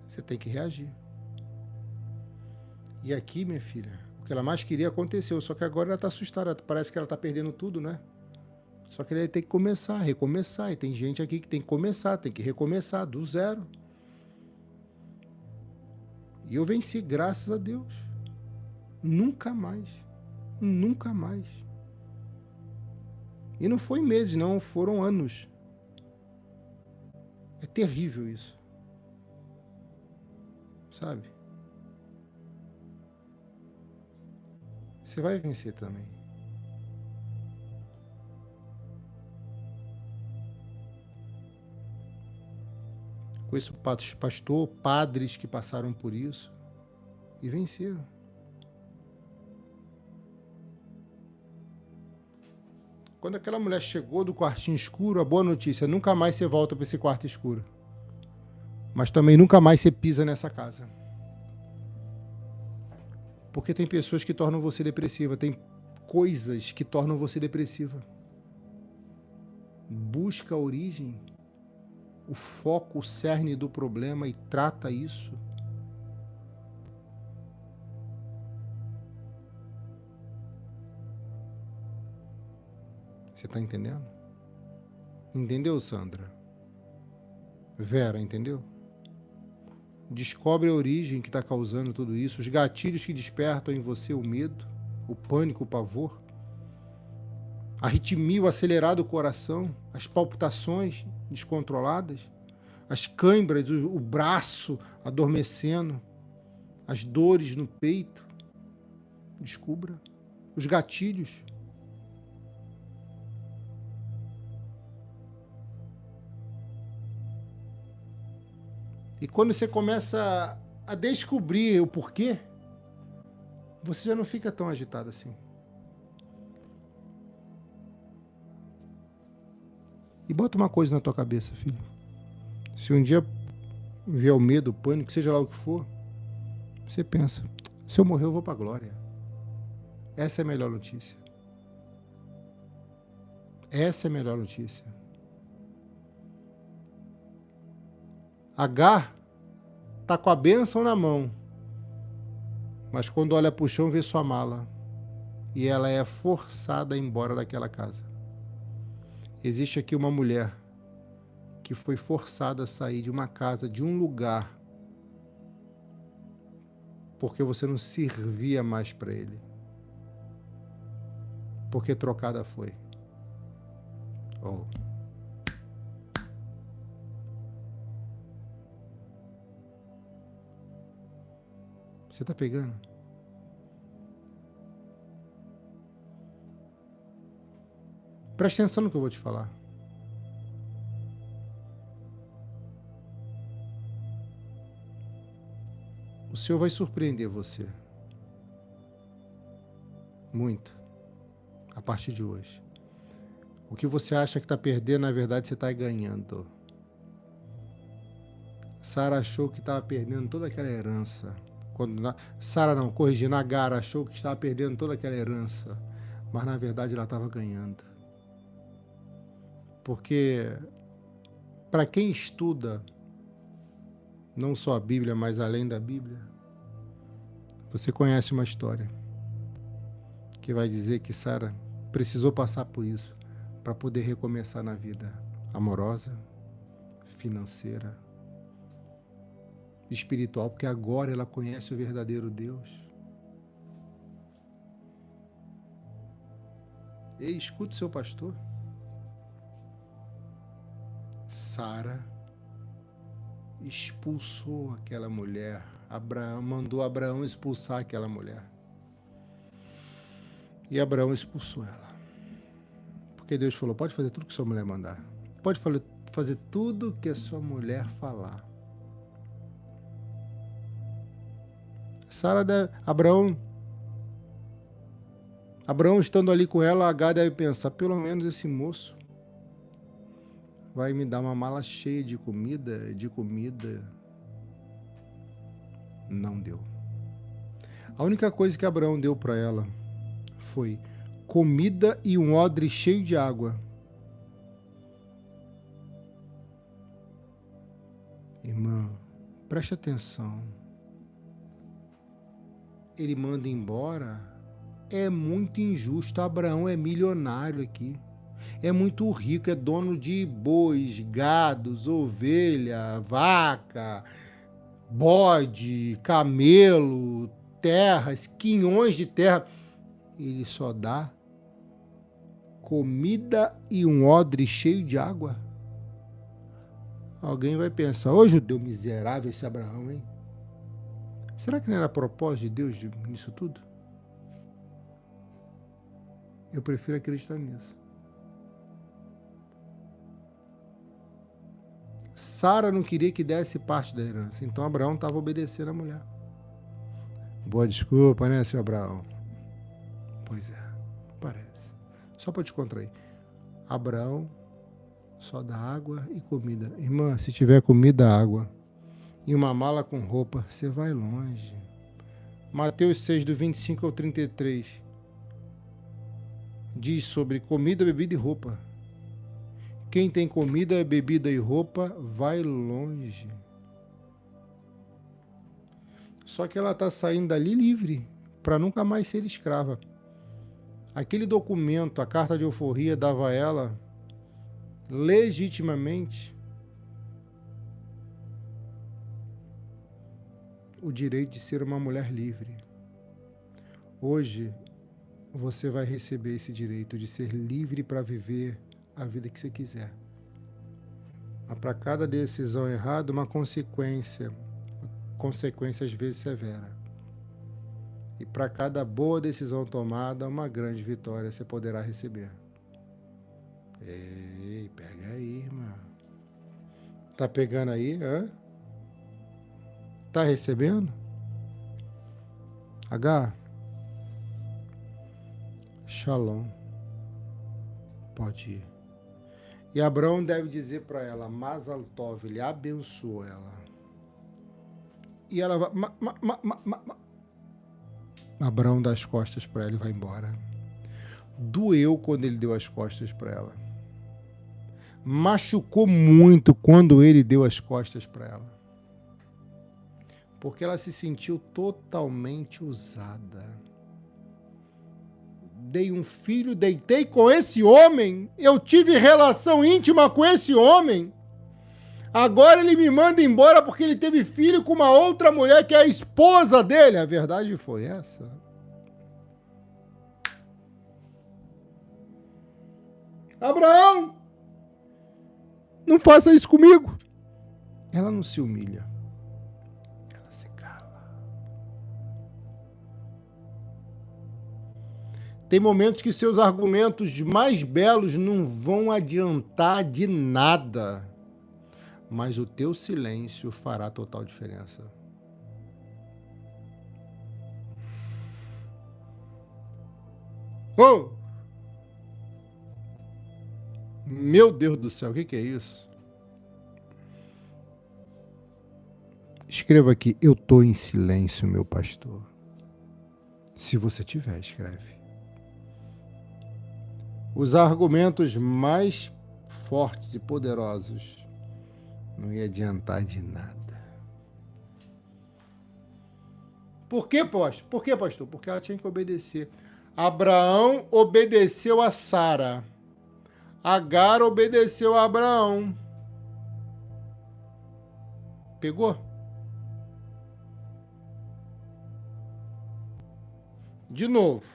Você tem que reagir. E aqui, minha filha, o que ela mais queria aconteceu, só que agora ela está assustada, parece que ela está perdendo tudo, né? Só que ela tem que começar, recomeçar, e tem gente aqui que tem que começar, tem que recomeçar do zero. E eu venci, graças a Deus. Nunca mais. Nunca mais. E não foi meses, não, foram anos. É terrível isso. Sabe? Você vai vencer também. Conheço pastor, padres que passaram por isso e venceram. Quando aquela mulher chegou do quartinho escuro, a boa notícia, nunca mais você volta para esse quarto escuro. Mas também nunca mais você pisa nessa casa. Porque tem pessoas que tornam você depressiva, tem coisas que tornam você depressiva. Busca a origem, o foco, o cerne do problema e trata isso. Você está entendendo? Entendeu, Sandra? Vera, entendeu? Descobre a origem que está causando tudo isso, os gatilhos que despertam em você o medo, o pânico, o pavor, a arritmia, o acelerado do coração, as palpitações descontroladas, as câimbras, o braço adormecendo, as dores no peito. Descubra os gatilhos. E quando você começa a descobrir o porquê, você já não fica tão agitado assim. E bota uma coisa na tua cabeça, filho. Se um dia vier o medo, o pânico, seja lá o que for, você pensa, se eu morrer eu vou para a glória. Essa é a melhor notícia. Essa é a melhor notícia. Agar tá com a bênção na mão, mas quando olha para o chão vê sua mala e ela é forçada a ir embora daquela casa. Existe aqui uma mulher que foi forçada a sair de uma casa, de um lugar, porque você não servia mais para ele. Porque trocada foi. Oh. Você está pegando? Preste atenção no que eu vou te falar. O Senhor vai surpreender você. Muito. A partir de hoje. O que você acha que está perdendo, na verdade, você está ganhando. Sara achou que estava perdendo toda aquela herança. Agar achou que estava perdendo toda aquela herança. Mas, na verdade, ela estava ganhando. Porque, para quem estuda, não só a Bíblia, mas além da Bíblia, você conhece uma história que vai dizer que Sara precisou passar por isso para poder recomeçar na vida amorosa, financeira, espiritual, porque agora ela conhece o verdadeiro Deus. Ei, escuta o seu pastor. Sara expulsou aquela mulher. Abraão mandou Abraão expulsar aquela mulher. E Abraão expulsou ela. Porque Deus falou, pode fazer tudo que sua mulher mandar. Pode fazer tudo que a sua mulher falar. Abraão estando ali com ela, Agar deve pensar, pelo menos esse moço vai me dar uma mala cheia de comida. Não deu. A única coisa que Abraão deu para ela foi comida e um odre cheio de água. Irmã, preste atenção. Ele manda embora. É muito injusto. Abraão é milionário aqui. É muito rico, é dono de bois, gados, ovelha, vaca, bode, camelo, terras, quinhões de terra. Ele só dá comida e um odre cheio de água. Alguém vai pensar, ô judeu miserável esse Abraão, hein? Será que não era propósito de Deus nisso tudo? Eu prefiro acreditar nisso. Sara não queria que desse parte da herança, então Abraão estava obedecendo a mulher. Boa desculpa, né, seu Abraão? Pois é, parece. Só para te contrair. Abraão só dá água e comida. Irmã, se tiver comida, água e uma mala com roupa, você vai longe. Mateus 6, do 25 ao 33, diz sobre comida, bebida e roupa. Quem tem comida, bebida e roupa, vai longe. Só que ela está saindo dali livre, para nunca mais ser escrava. Aquele documento, a carta de alforria, dava a ela, legitimamente, o direito de ser uma mulher livre. Hoje, você vai receber esse direito de ser livre para viver a vida que você quiser. Mas para cada decisão errada, uma consequência às vezes severa. E para cada boa decisão tomada, uma grande vitória você poderá receber. Ei, pega aí, irmã. Tá pegando aí, hã? Tá recebendo? H? Shalom. Pode ir. E Abraão deve dizer para ela, Mazal Tov, ele abençoou ela. E ela vai... Abraão dá as costas para ela e vai embora. Doeu quando ele deu as costas para ela. Machucou muito quando ele deu as costas para ela. Porque ela se sentiu totalmente usada. Dei um filho, deitei com esse homem, eu tive relação íntima com esse homem, agora ele me manda embora porque ele teve filho com uma outra mulher que é a esposa dele. A verdade foi essa. Abraão, não faça isso comigo. Ela não se humilha. Ela se cala. Tem momentos que seus argumentos mais belos não vão adiantar de nada, mas o teu silêncio fará total diferença. Oh! Meu Deus do céu, o que é isso? Escreva aqui, eu estou em silêncio, meu pastor. Se você tiver, escreve. Os argumentos mais fortes e poderosos não ia adiantar de nada. Por quê, pastor? Por quê, pastor? Porque ela tinha que obedecer. Abraão obedeceu a Sara. Agar obedeceu a Abraão. Pegou? De novo.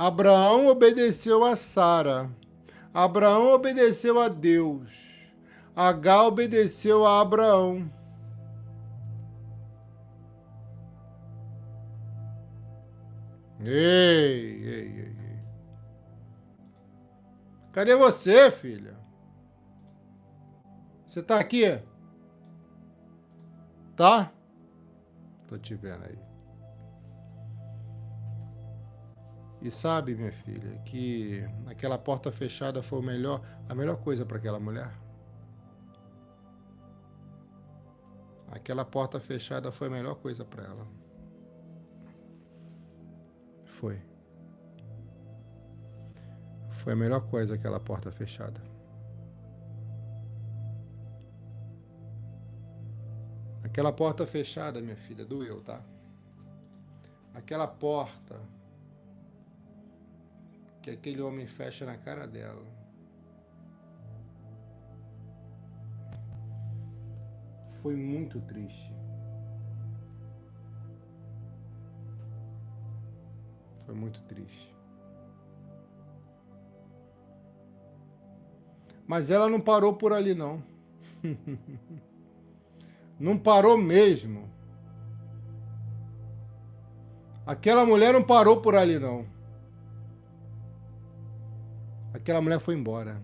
Abraão obedeceu a Sara. Abraão obedeceu a Deus. Agar obedeceu a Abraão. Ei. Cadê você, filha? Você tá aqui? Tá? Tô te vendo aí. E sabe, minha filha, que aquela porta fechada foi a melhor coisa para aquela mulher? Aquela porta fechada foi a melhor coisa para ela. Foi. Foi a melhor coisa aquela porta fechada. Aquela porta fechada, minha filha, doeu, tá? Aquela porta que aquele homem fecha na cara dela. Foi muito triste. Foi muito triste. Mas ela não parou por ali, não. Não parou mesmo. Aquela mulher não parou por ali, não. Aquela mulher foi embora.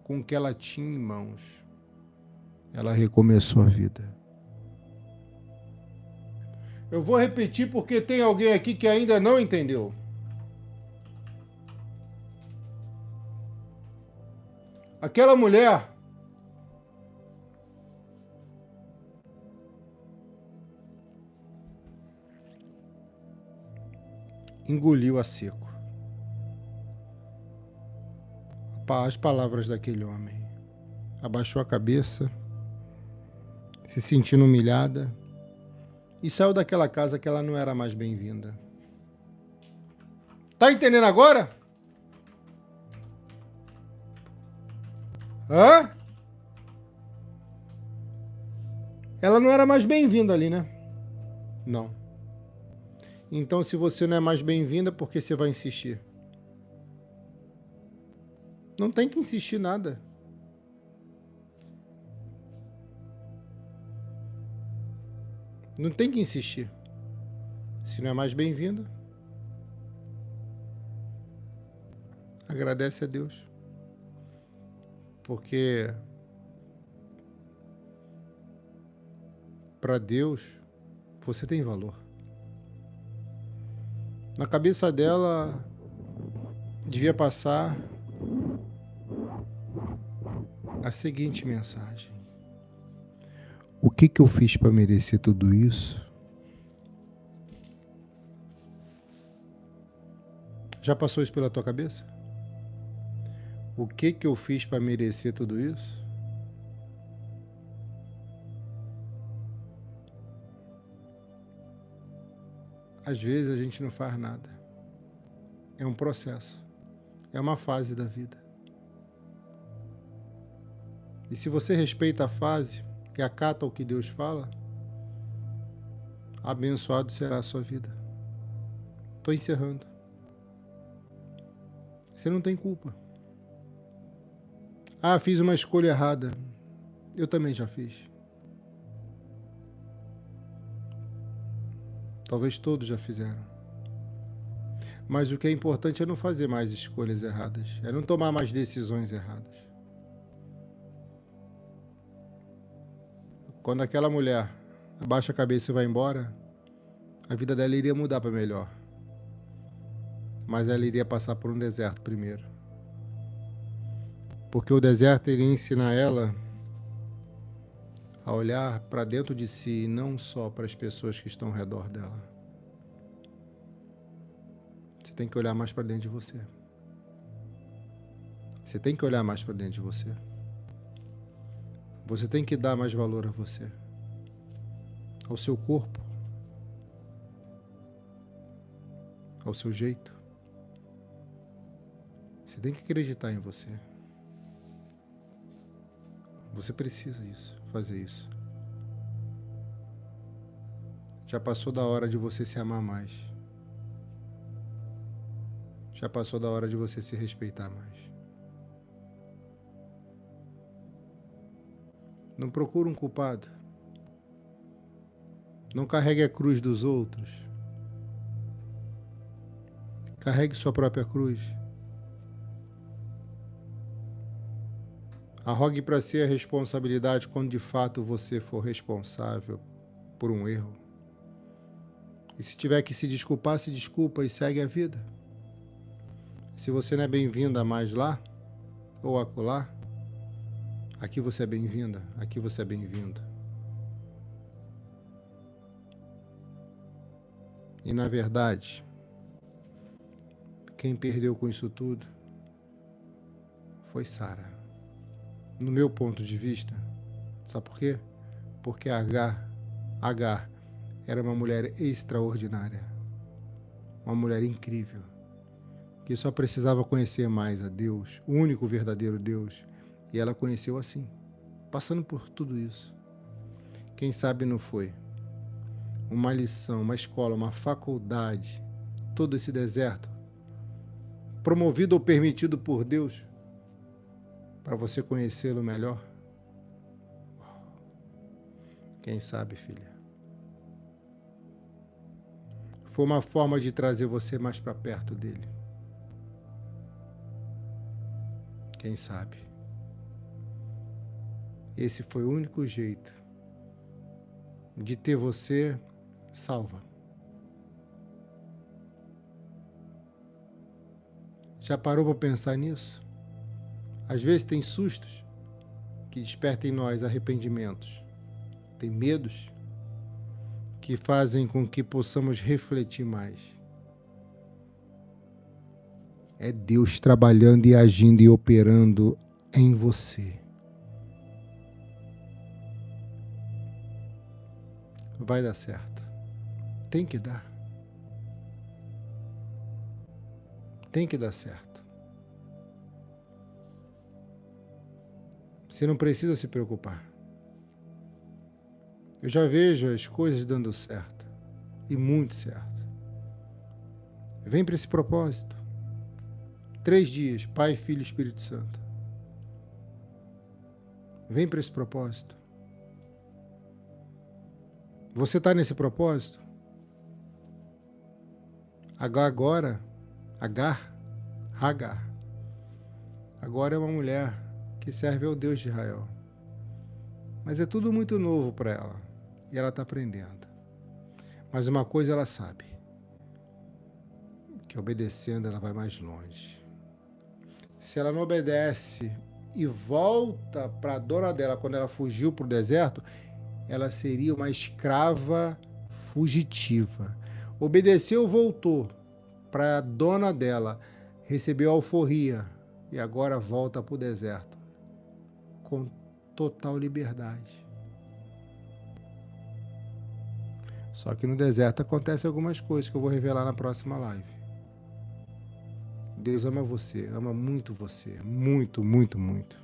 Com o que ela tinha em mãos, ela recomeçou a vida. Eu vou repetir porque tem alguém aqui que ainda não entendeu. Aquela mulher engoliu a seco as palavras daquele homem. Abaixou a cabeça, se sentindo humilhada, e saiu daquela casa que ela não era mais bem-vinda. Tá entendendo agora? Hã? Ela não era mais bem-vinda ali, né? Não. Então, se você não é mais bem-vinda, por que você vai insistir? Não tem que insistir nada. Não tem que insistir. Se não é mais bem-vinda, agradece a Deus. Porque para Deus você tem valor. Na cabeça dela devia passar a seguinte mensagem: o que eu fiz para merecer tudo isso? Já passou isso pela tua cabeça? O que eu fiz para merecer tudo isso? Às vezes a gente não faz nada. É um processo. É uma fase da vida. E se você respeita a fase e acata o que Deus fala, abençoado será a sua vida. Estou encerrando. Você não tem culpa. Ah, fiz uma escolha errada. Eu também já fiz. Talvez todos já fizeram. Mas o que é importante é não fazer mais escolhas erradas. É não tomar mais decisões erradas. Quando aquela mulher abaixa a cabeça e vai embora, a vida dela iria mudar para melhor. Mas ela iria passar por um deserto primeiro. Porque o deserto iria ensinar ela a olhar para dentro de si e não só para as pessoas que estão ao redor dela. Você tem que olhar mais para dentro de você. Você tem que olhar mais para dentro de você. Você tem que dar mais valor a você, ao seu corpo, ao seu jeito. Você tem que acreditar em você. Você precisa fazer isso. Já passou da hora de você se amar mais. Já passou da hora de você se respeitar mais. Não procure um culpado. Não carregue a cruz dos outros. Carregue sua própria cruz. Arrogue para si a responsabilidade quando de fato você for responsável por um erro. E se tiver que se desculpar, se desculpa e segue a vida. Se você não é bem-vinda mais lá ou acolá, aqui você é bem-vinda, aqui você é bem-vindo. E na verdade, quem perdeu com isso tudo foi Sara. No meu ponto de vista, sabe por quê? Porque Agar era uma mulher extraordinária, uma mulher incrível, que só precisava conhecer mais a Deus, o único verdadeiro Deus, e ela conheceu assim, passando por tudo isso. Quem sabe não foi uma lição, uma escola, uma faculdade, todo esse deserto, promovido ou permitido por Deus, para você conhecê-lo melhor? Quem sabe, filha? Foi uma forma de trazer você mais para perto dele. Quem sabe? Esse foi o único jeito de ter você salva. Já parou para pensar nisso? Às vezes tem sustos que despertam em nós arrependimentos. Tem medos que fazem com que possamos refletir mais. É Deus trabalhando e agindo e operando em você. Vai dar certo. Tem que dar. Tem que dar certo. Você não precisa se preocupar. Eu já vejo as coisas dando certo. E muito certo. Vem para esse propósito. 3 dias, Pai, Filho e Espírito Santo. Vem para esse propósito. Você está nesse propósito? Agar. Agora é uma mulher que serve ao Deus de Israel. Mas é tudo muito novo para ela. E ela está aprendendo. Mas uma coisa ela sabe. Que obedecendo ela vai mais longe. Se ela não obedece e volta para a dona dela quando ela fugiu para o deserto, ela seria uma escrava fugitiva. Obedeceu, voltou para a dona dela, recebeu alforria e agora volta para o deserto com total liberdade. Só que no deserto acontecem algumas coisas que eu vou revelar na próxima live. Deus ama você, ama muito você, muito, muito, muito.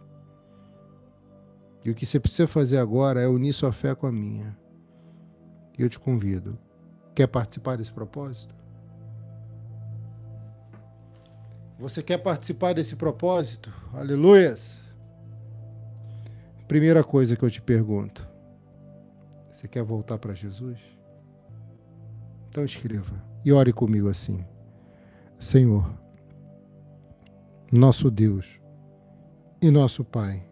E o que você precisa fazer agora é unir sua fé com a minha. E eu te convido. Quer participar desse propósito? Você quer participar desse propósito? Aleluias! Primeira coisa que eu te pergunto. Você quer voltar para Jesus? Então escreva e ore comigo assim. Senhor, nosso Deus e nosso Pai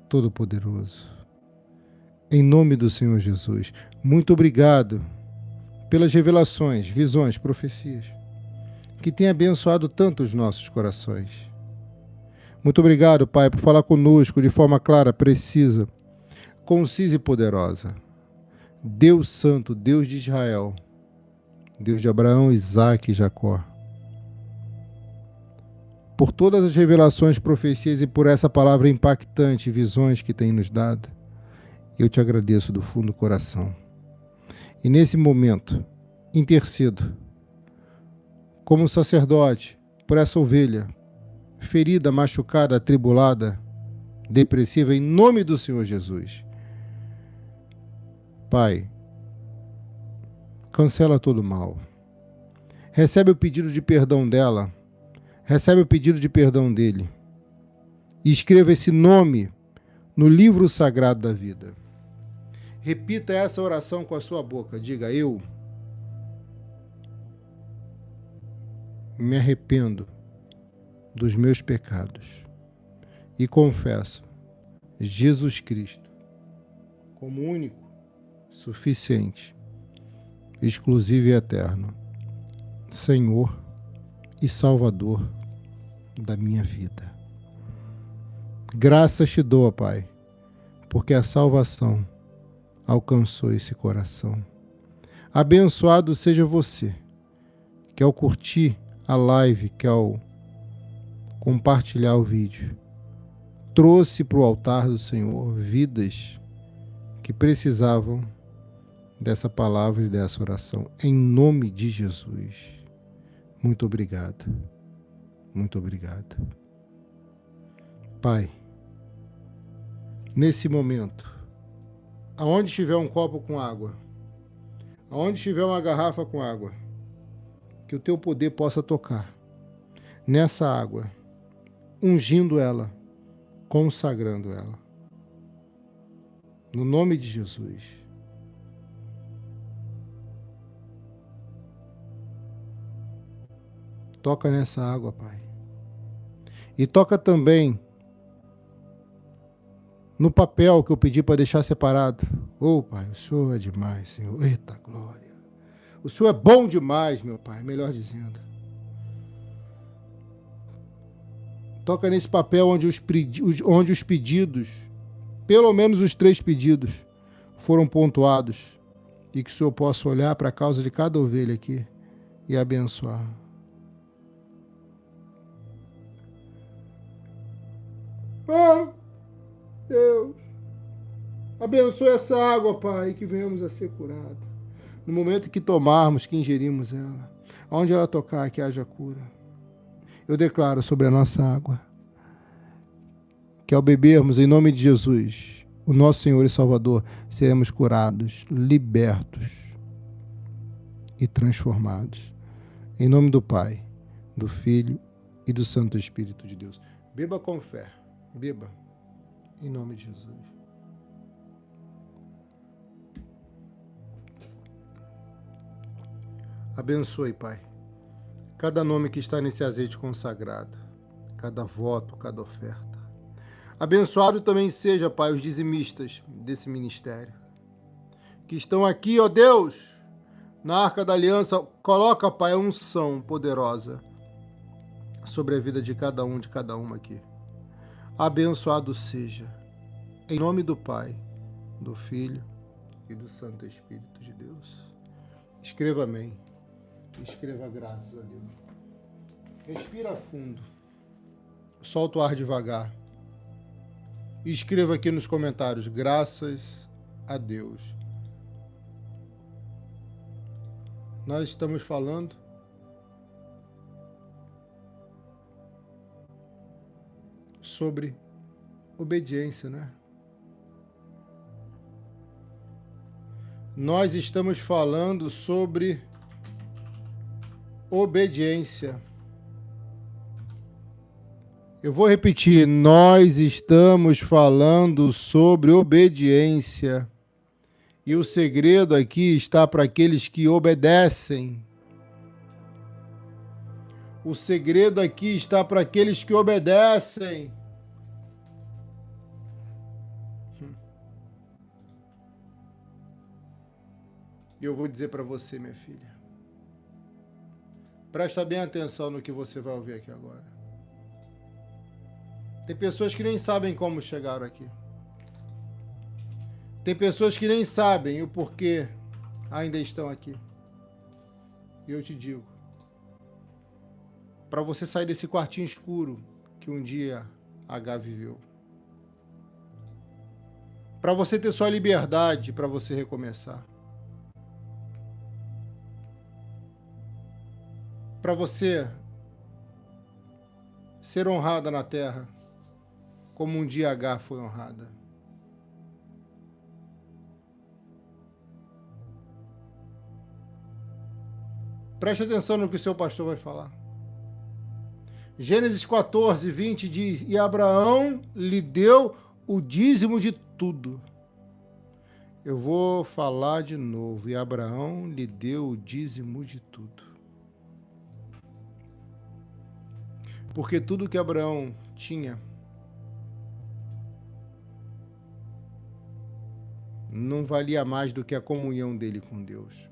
Todo-Poderoso, em nome do Senhor Jesus, muito obrigado pelas revelações, visões, profecias, que tem abençoado tanto os nossos corações. Muito obrigado, Pai, por falar conosco de forma clara, precisa, concisa e poderosa. Deus Santo, Deus de Israel, Deus de Abraão, Isaque e Jacó. Por todas as revelações, profecias e por essa palavra impactante, visões que tem nos dado, eu te agradeço do fundo do coração. E nesse momento, intercedo, como sacerdote, por essa ovelha, ferida, machucada, atribulada, depressiva, em nome do Senhor Jesus. Pai, cancela todo mal. Recebe o pedido de perdão dela, recebe o pedido de perdão dele. E escreva esse nome no livro sagrado da vida. Repita essa oração com a sua boca. Diga: eu me arrependo dos meus pecados e confesso Jesus Cristo como único, suficiente, exclusivo e eterno Senhor e Salvador da minha vida. Graças te dou, Pai, porque a salvação alcançou esse coração. Abençoado seja você, que ao curtir a live, que ao compartilhar o vídeo, trouxe para o altar do Senhor vidas que precisavam dessa palavra e dessa oração. Em nome de Jesus. Muito obrigado. Muito obrigado. Pai, nesse momento, aonde estiver um copo com água, aonde estiver uma garrafa com água, que o teu poder possa tocar nessa água, ungindo ela, consagrando ela. No nome de Jesus. Toca nessa água, Pai. E toca também no papel que eu pedi para deixar separado. Oh, Pai, o Senhor é demais, Senhor. Eita glória. O Senhor é bom demais, meu Pai, melhor dizendo. Toca nesse papel onde os pedidos, pelo menos os 3 pedidos, foram pontuados. E que o Senhor possa olhar para a causa de cada ovelha aqui e abençoar. Oh, Deus, abençoe essa água, Pai, que venhamos a ser curados. No momento que tomarmos, que ingerimos ela, onde ela tocar, que haja cura. Eu declaro sobre a nossa água, que ao bebermos em nome de Jesus, o nosso Senhor e Salvador, seremos curados, libertos e transformados. Em nome do Pai, do Filho e do Santo Espírito de Deus. Beba com fé. Beba, em nome de Jesus. Abençoe, Pai, cada nome que está nesse azeite consagrado, cada voto, cada oferta. Abençoado também seja, Pai, os dizimistas desse ministério, que estão aqui, ó Deus, na Arca da Aliança. Coloca, Pai, a unção poderosa sobre a vida de cada um, de cada uma aqui. Abençoado seja, em nome do Pai, do Filho e do Santo Espírito de Deus. Escreva amém. Escreva graças a Deus. Respira fundo. Solta o ar devagar. E escreva aqui nos comentários, graças a Deus. Nós estamos falando sobre obediência, né? Nós estamos falando sobre obediência. Eu vou repetir, nós estamos falando sobre obediência. E o segredo aqui está para aqueles que obedecem. O segredo aqui está para aqueles que obedecem. E eu vou dizer para você, minha filha, presta bem atenção no que você vai ouvir aqui agora. Tem pessoas que nem sabem como chegaram aqui. Tem pessoas que nem sabem o porquê ainda estão aqui. E eu te digo, para você sair desse quartinho escuro que um dia H viveu, para você ter sua liberdade, para você recomeçar, para você ser honrada na terra, como um dia H foi honrada. Preste atenção no que o seu pastor vai falar. Gênesis 14, 20 diz: e Abraão lhe deu o dízimo de tudo. Eu vou falar de novo. E Abraão lhe deu o dízimo de tudo. Porque tudo que Abraão tinha não valia mais do que a comunhão dele com Deus.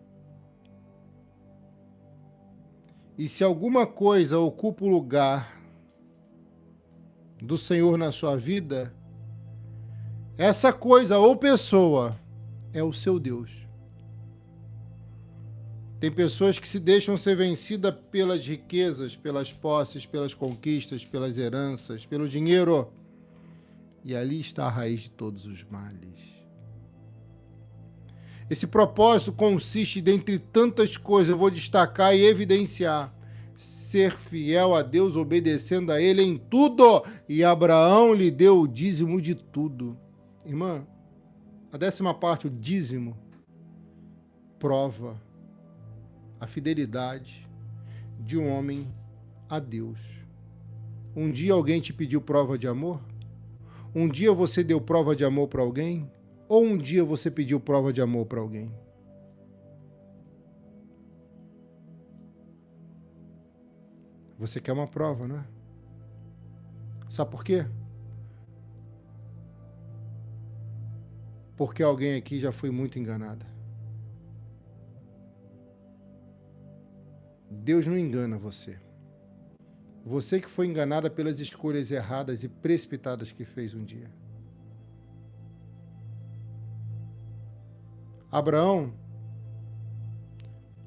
E se alguma coisa ocupa o lugar do Senhor na sua vida, essa coisa ou pessoa é o seu Deus. Tem pessoas que se deixam ser vencidas pelas riquezas, pelas posses, pelas conquistas, pelas heranças, pelo dinheiro. E ali está a raiz de todos os males. Esse propósito consiste, dentre tantas coisas, eu vou destacar e evidenciar: ser fiel a Deus, obedecendo a Ele em tudo. E Abraão lhe deu o dízimo de tudo. Irmã, a 10ª parte, o dízimo, prova a fidelidade de um homem a Deus. Um dia alguém te pediu prova de amor? Um dia você deu prova de amor para alguém? Ou um dia você pediu prova de amor para alguém? Você quer uma prova, não é? Sabe por quê? Porque alguém aqui já foi muito enganada. Deus não engana você. Você que foi enganada pelas escolhas erradas e precipitadas que fez um dia. Abraão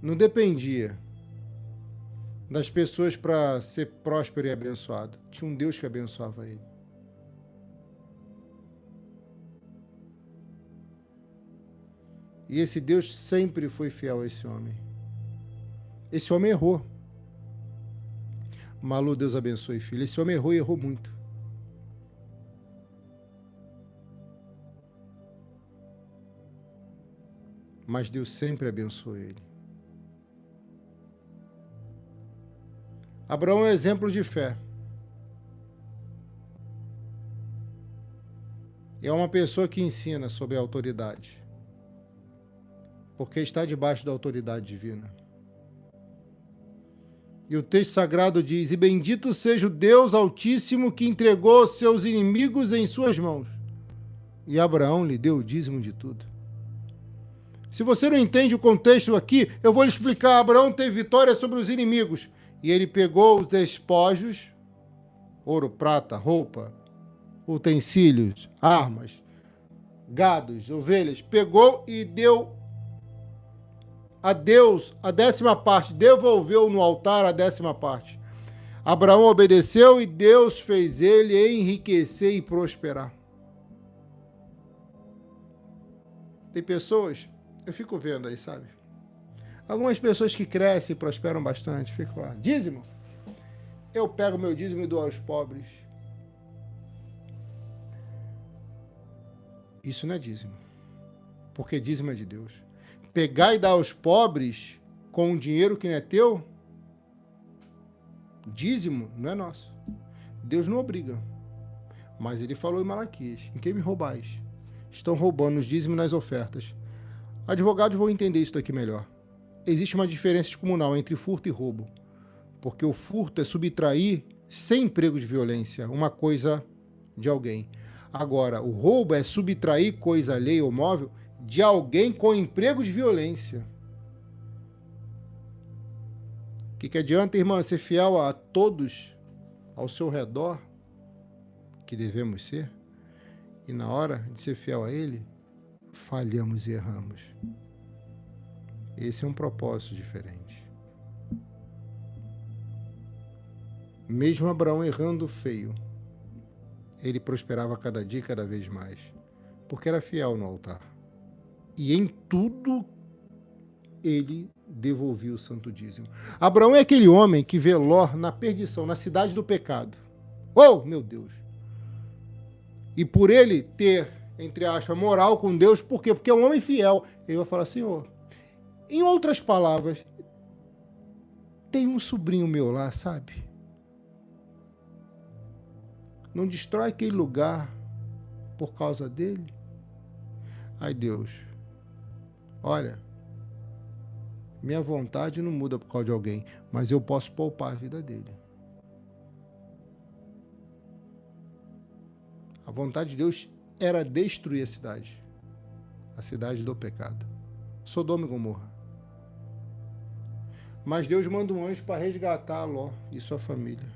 não dependia das pessoas para ser próspero e abençoado. Tinha um Deus que abençoava ele. E esse Deus sempre foi fiel a esse homem. Esse homem errou. Malu, Deus abençoe, filho. Esse homem errou e errou muito. Mas Deus sempre abençoou ele. Abraão é um exemplo de fé. É uma pessoa que ensina sobre a autoridade, porque está debaixo da autoridade divina. E o texto sagrado diz: e bendito seja o Deus Altíssimo que entregou seus inimigos em suas mãos. E Abraão lhe deu o dízimo de tudo. Se você não entende o contexto aqui, eu vou lhe explicar. Abraão teve vitória sobre os inimigos. E ele pegou os despojos, ouro, prata, roupa, utensílios, armas, gados, ovelhas, pegou e deu a Deus a 10ª parte, devolveu no altar a 10ª parte. Abraão obedeceu e Deus fez ele enriquecer e prosperar. Tem pessoas, eu fico vendo aí, sabe? Algumas pessoas que crescem e prosperam bastante, fico lá, dízimo. Eu pego meu dízimo e dou aos pobres. Isso não é dízimo, porque dízimo é de Deus. Pegar e dar aos pobres com um dinheiro que não é teu, dízimo não é nosso. Deus não obriga. Mas ele falou em Malaquias: em que me roubais? Estão roubando os dízimos nas ofertas. Advogados vão entender isso daqui melhor. Existe uma diferença descomunal entre furto e roubo. Porque o furto é subtrair, sem emprego de violência, uma coisa de alguém. Agora, o roubo é subtrair coisa alheia ou móvel de alguém com emprego de violência. O que adianta, irmã, ser fiel a todos ao seu redor, que devemos ser, e na hora de ser fiel a Ele, falhamos e erramos. Esse é um propósito diferente. Mesmo Abraão errando feio, ele prosperava cada dia, cada vez mais, porque era fiel no altar. E em tudo ele devolvia o santo dízimo. Abraão é aquele homem que vê Ló na perdição, na cidade do pecado. Oh, meu Deus! E por ele ter, entre aspas, moral com Deus, por quê? Porque é um homem fiel. Ele vai falar: Senhor, em outras palavras, tem um sobrinho meu lá, sabe? Não destrói aquele lugar por causa dele? Ai, Deus, olha, minha vontade não muda por causa de alguém, mas eu posso poupar a vida dele. A vontade de Deus era destruir a cidade do pecado, Sodoma e Gomorra. Mas Deus manda um anjo para resgatar Ló e sua família.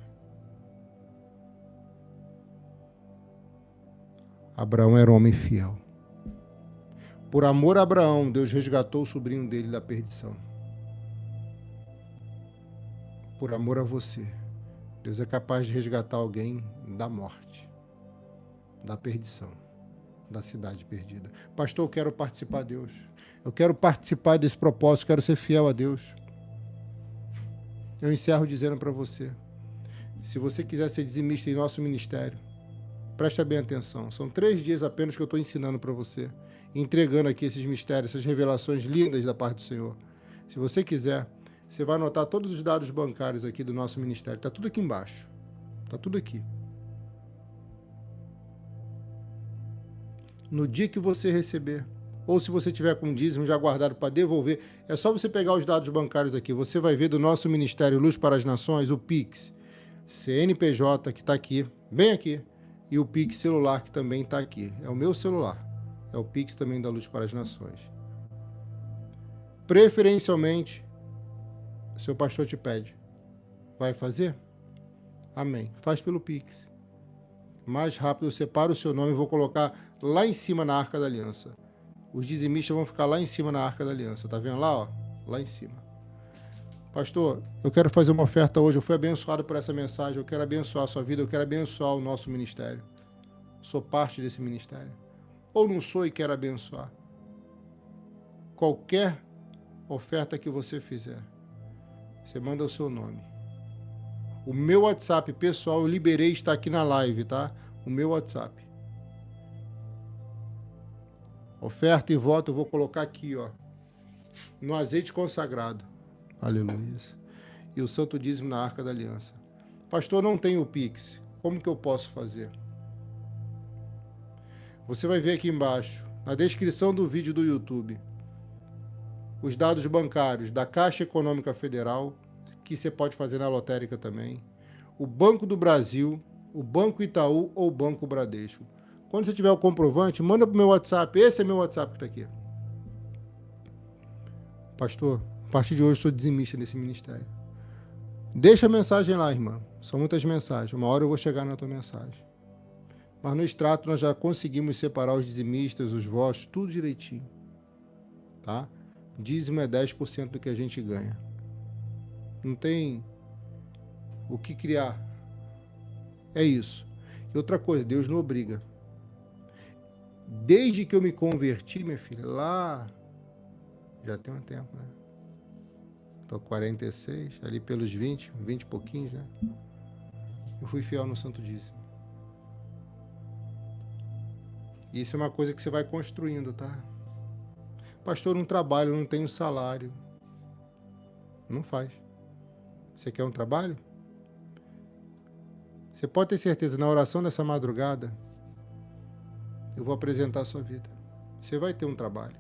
Abraão era um homem fiel. Por amor a Abraão, Deus resgatou o sobrinho dele da perdição. Por amor a você, Deus é capaz de resgatar alguém da morte, da perdição, da cidade perdida. Pastor, eu quero participar, Deus. Eu quero participar desse propósito, quero ser fiel a Deus. Eu encerro dizendo para você, se você quiser ser dizimista em nosso ministério, preste bem atenção. São 3 dias apenas que eu estou ensinando para você, entregando aqui esses mistérios, essas revelações lindas da parte do Senhor. Se você quiser, você vai anotar todos os dados bancários aqui do nosso ministério. Está tudo aqui embaixo. Está tudo aqui. No dia que você receber, ou se você tiver com dízimo já guardado para devolver, é só você pegar os dados bancários aqui. Você vai ver do nosso Ministério Luz para as Nações, o Pix, CNPJ, que está aqui, bem aqui, e o Pix celular, que também está aqui. É o meu celular. É o Pix também da Luz para as Nações. Preferencialmente, o seu pastor te pede. Vai fazer? Amém. Faz pelo Pix. Mais rápido, eu separo o seu nome e vou colocar lá em cima na Arca da Aliança. Os dizimistas vão ficar lá em cima na Arca da Aliança. Tá vendo lá, ó? Lá em cima. Pastor, eu quero fazer uma oferta hoje. Eu fui abençoado por essa mensagem. Eu quero abençoar a sua vida. Eu quero abençoar o nosso ministério. Sou parte desse ministério. Ou não sou e quero abençoar. Qualquer oferta que você fizer, você manda o seu nome. O meu WhatsApp pessoal, eu liberei, está aqui na live, tá? O meu WhatsApp. Oferta e voto eu vou colocar aqui, ó. No azeite consagrado. Aleluia. E o santo dízimo na Arca da Aliança. Pastor, não tenho o Pix. Como que eu posso fazer? Você vai ver aqui embaixo, na descrição do vídeo do YouTube, os dados bancários da Caixa Econômica Federal, que você pode fazer na lotérica também, o Banco do Brasil, o Banco Itaú ou o Banco Bradesco. Quando você tiver o comprovante, manda para o meu WhatsApp. Esse é meu WhatsApp que está aqui. Pastor, a partir de hoje sou dizimista nesse ministério. Deixa a mensagem lá, irmã. São muitas mensagens. Uma hora eu vou chegar na tua mensagem. Mas no extrato nós já conseguimos separar os dizimistas, os votos, tudo direitinho. Tá? Dízimo é 10% do que a gente ganha. Não tem o que criar. É isso. E outra coisa, Deus não obriga. Desde que eu me converti, minha filha, lá já tem um tempo, né? Tô 46, ali pelos 20 e pouquinhos, né? Eu fui fiel no santo dízimo. E isso é uma coisa que você vai construindo, tá? Pastor, não trabalho, não tenho salário. Não faz. Você quer um trabalho? Você pode ter certeza, na oração dessa madrugada, eu vou apresentar a sua vida. Você vai ter um trabalho.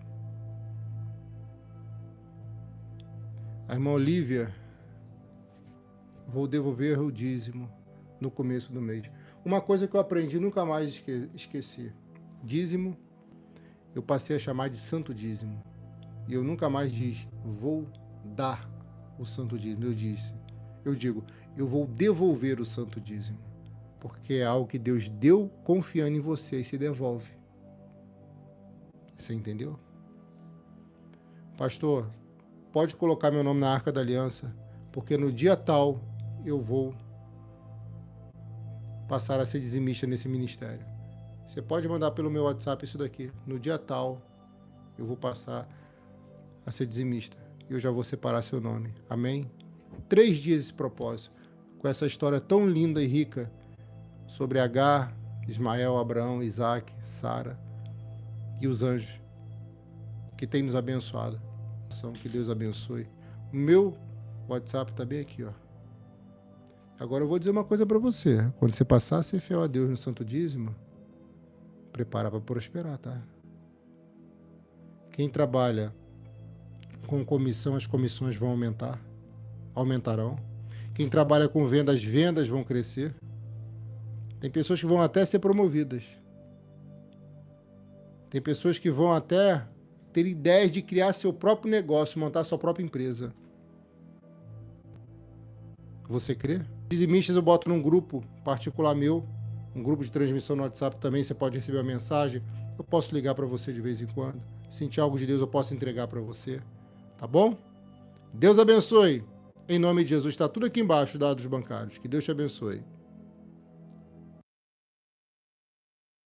A irmã Olívia, vou devolver o dízimo no começo do mês. Uma coisa que eu aprendi, nunca mais esqueci. Dízimo, eu passei a chamar de santo dízimo. E eu nunca mais disse, vou dar o santo dízimo. Eu digo, eu vou devolver o santo dízimo. Porque é algo que Deus deu confiando em você e se devolve. Você entendeu? Pastor, pode colocar meu nome na Arca da Aliança, porque no dia tal eu vou passar a ser dizimista nesse ministério. Você pode mandar pelo meu WhatsApp isso daqui. No dia tal eu vou passar a ser dizimista. E eu já vou separar seu nome. Amém? 3 dias esse propósito. Com essa história tão linda e rica sobre Agar, Ismael, Abraão, Isaac, Sara e os anjos que têm nos abençoado. Que Deus abençoe o meu O WhatsApp tá bem aqui, ó. Agora eu vou dizer uma coisa para você. Quando você passar a ser fiel a Deus no Santo Dízimo, prepara para prosperar, tá? Quem trabalha com comissão, as comissões vão aumentarão. Quem trabalha com venda, as vendas vão crescer. Tem pessoas que vão até ser promovidas. Tem pessoas que vão até ter ideias de criar seu próprio negócio, montar sua própria empresa. Você crê? Dizimistas eu boto num grupo particular meu, um grupo de transmissão no WhatsApp também, você pode receber uma mensagem, eu posso ligar para você de vez em quando. Sentir algo de Deus eu posso entregar para você, tá bom? Deus abençoe. Em nome de Jesus, está tudo aqui embaixo, dados bancários. Que Deus te abençoe.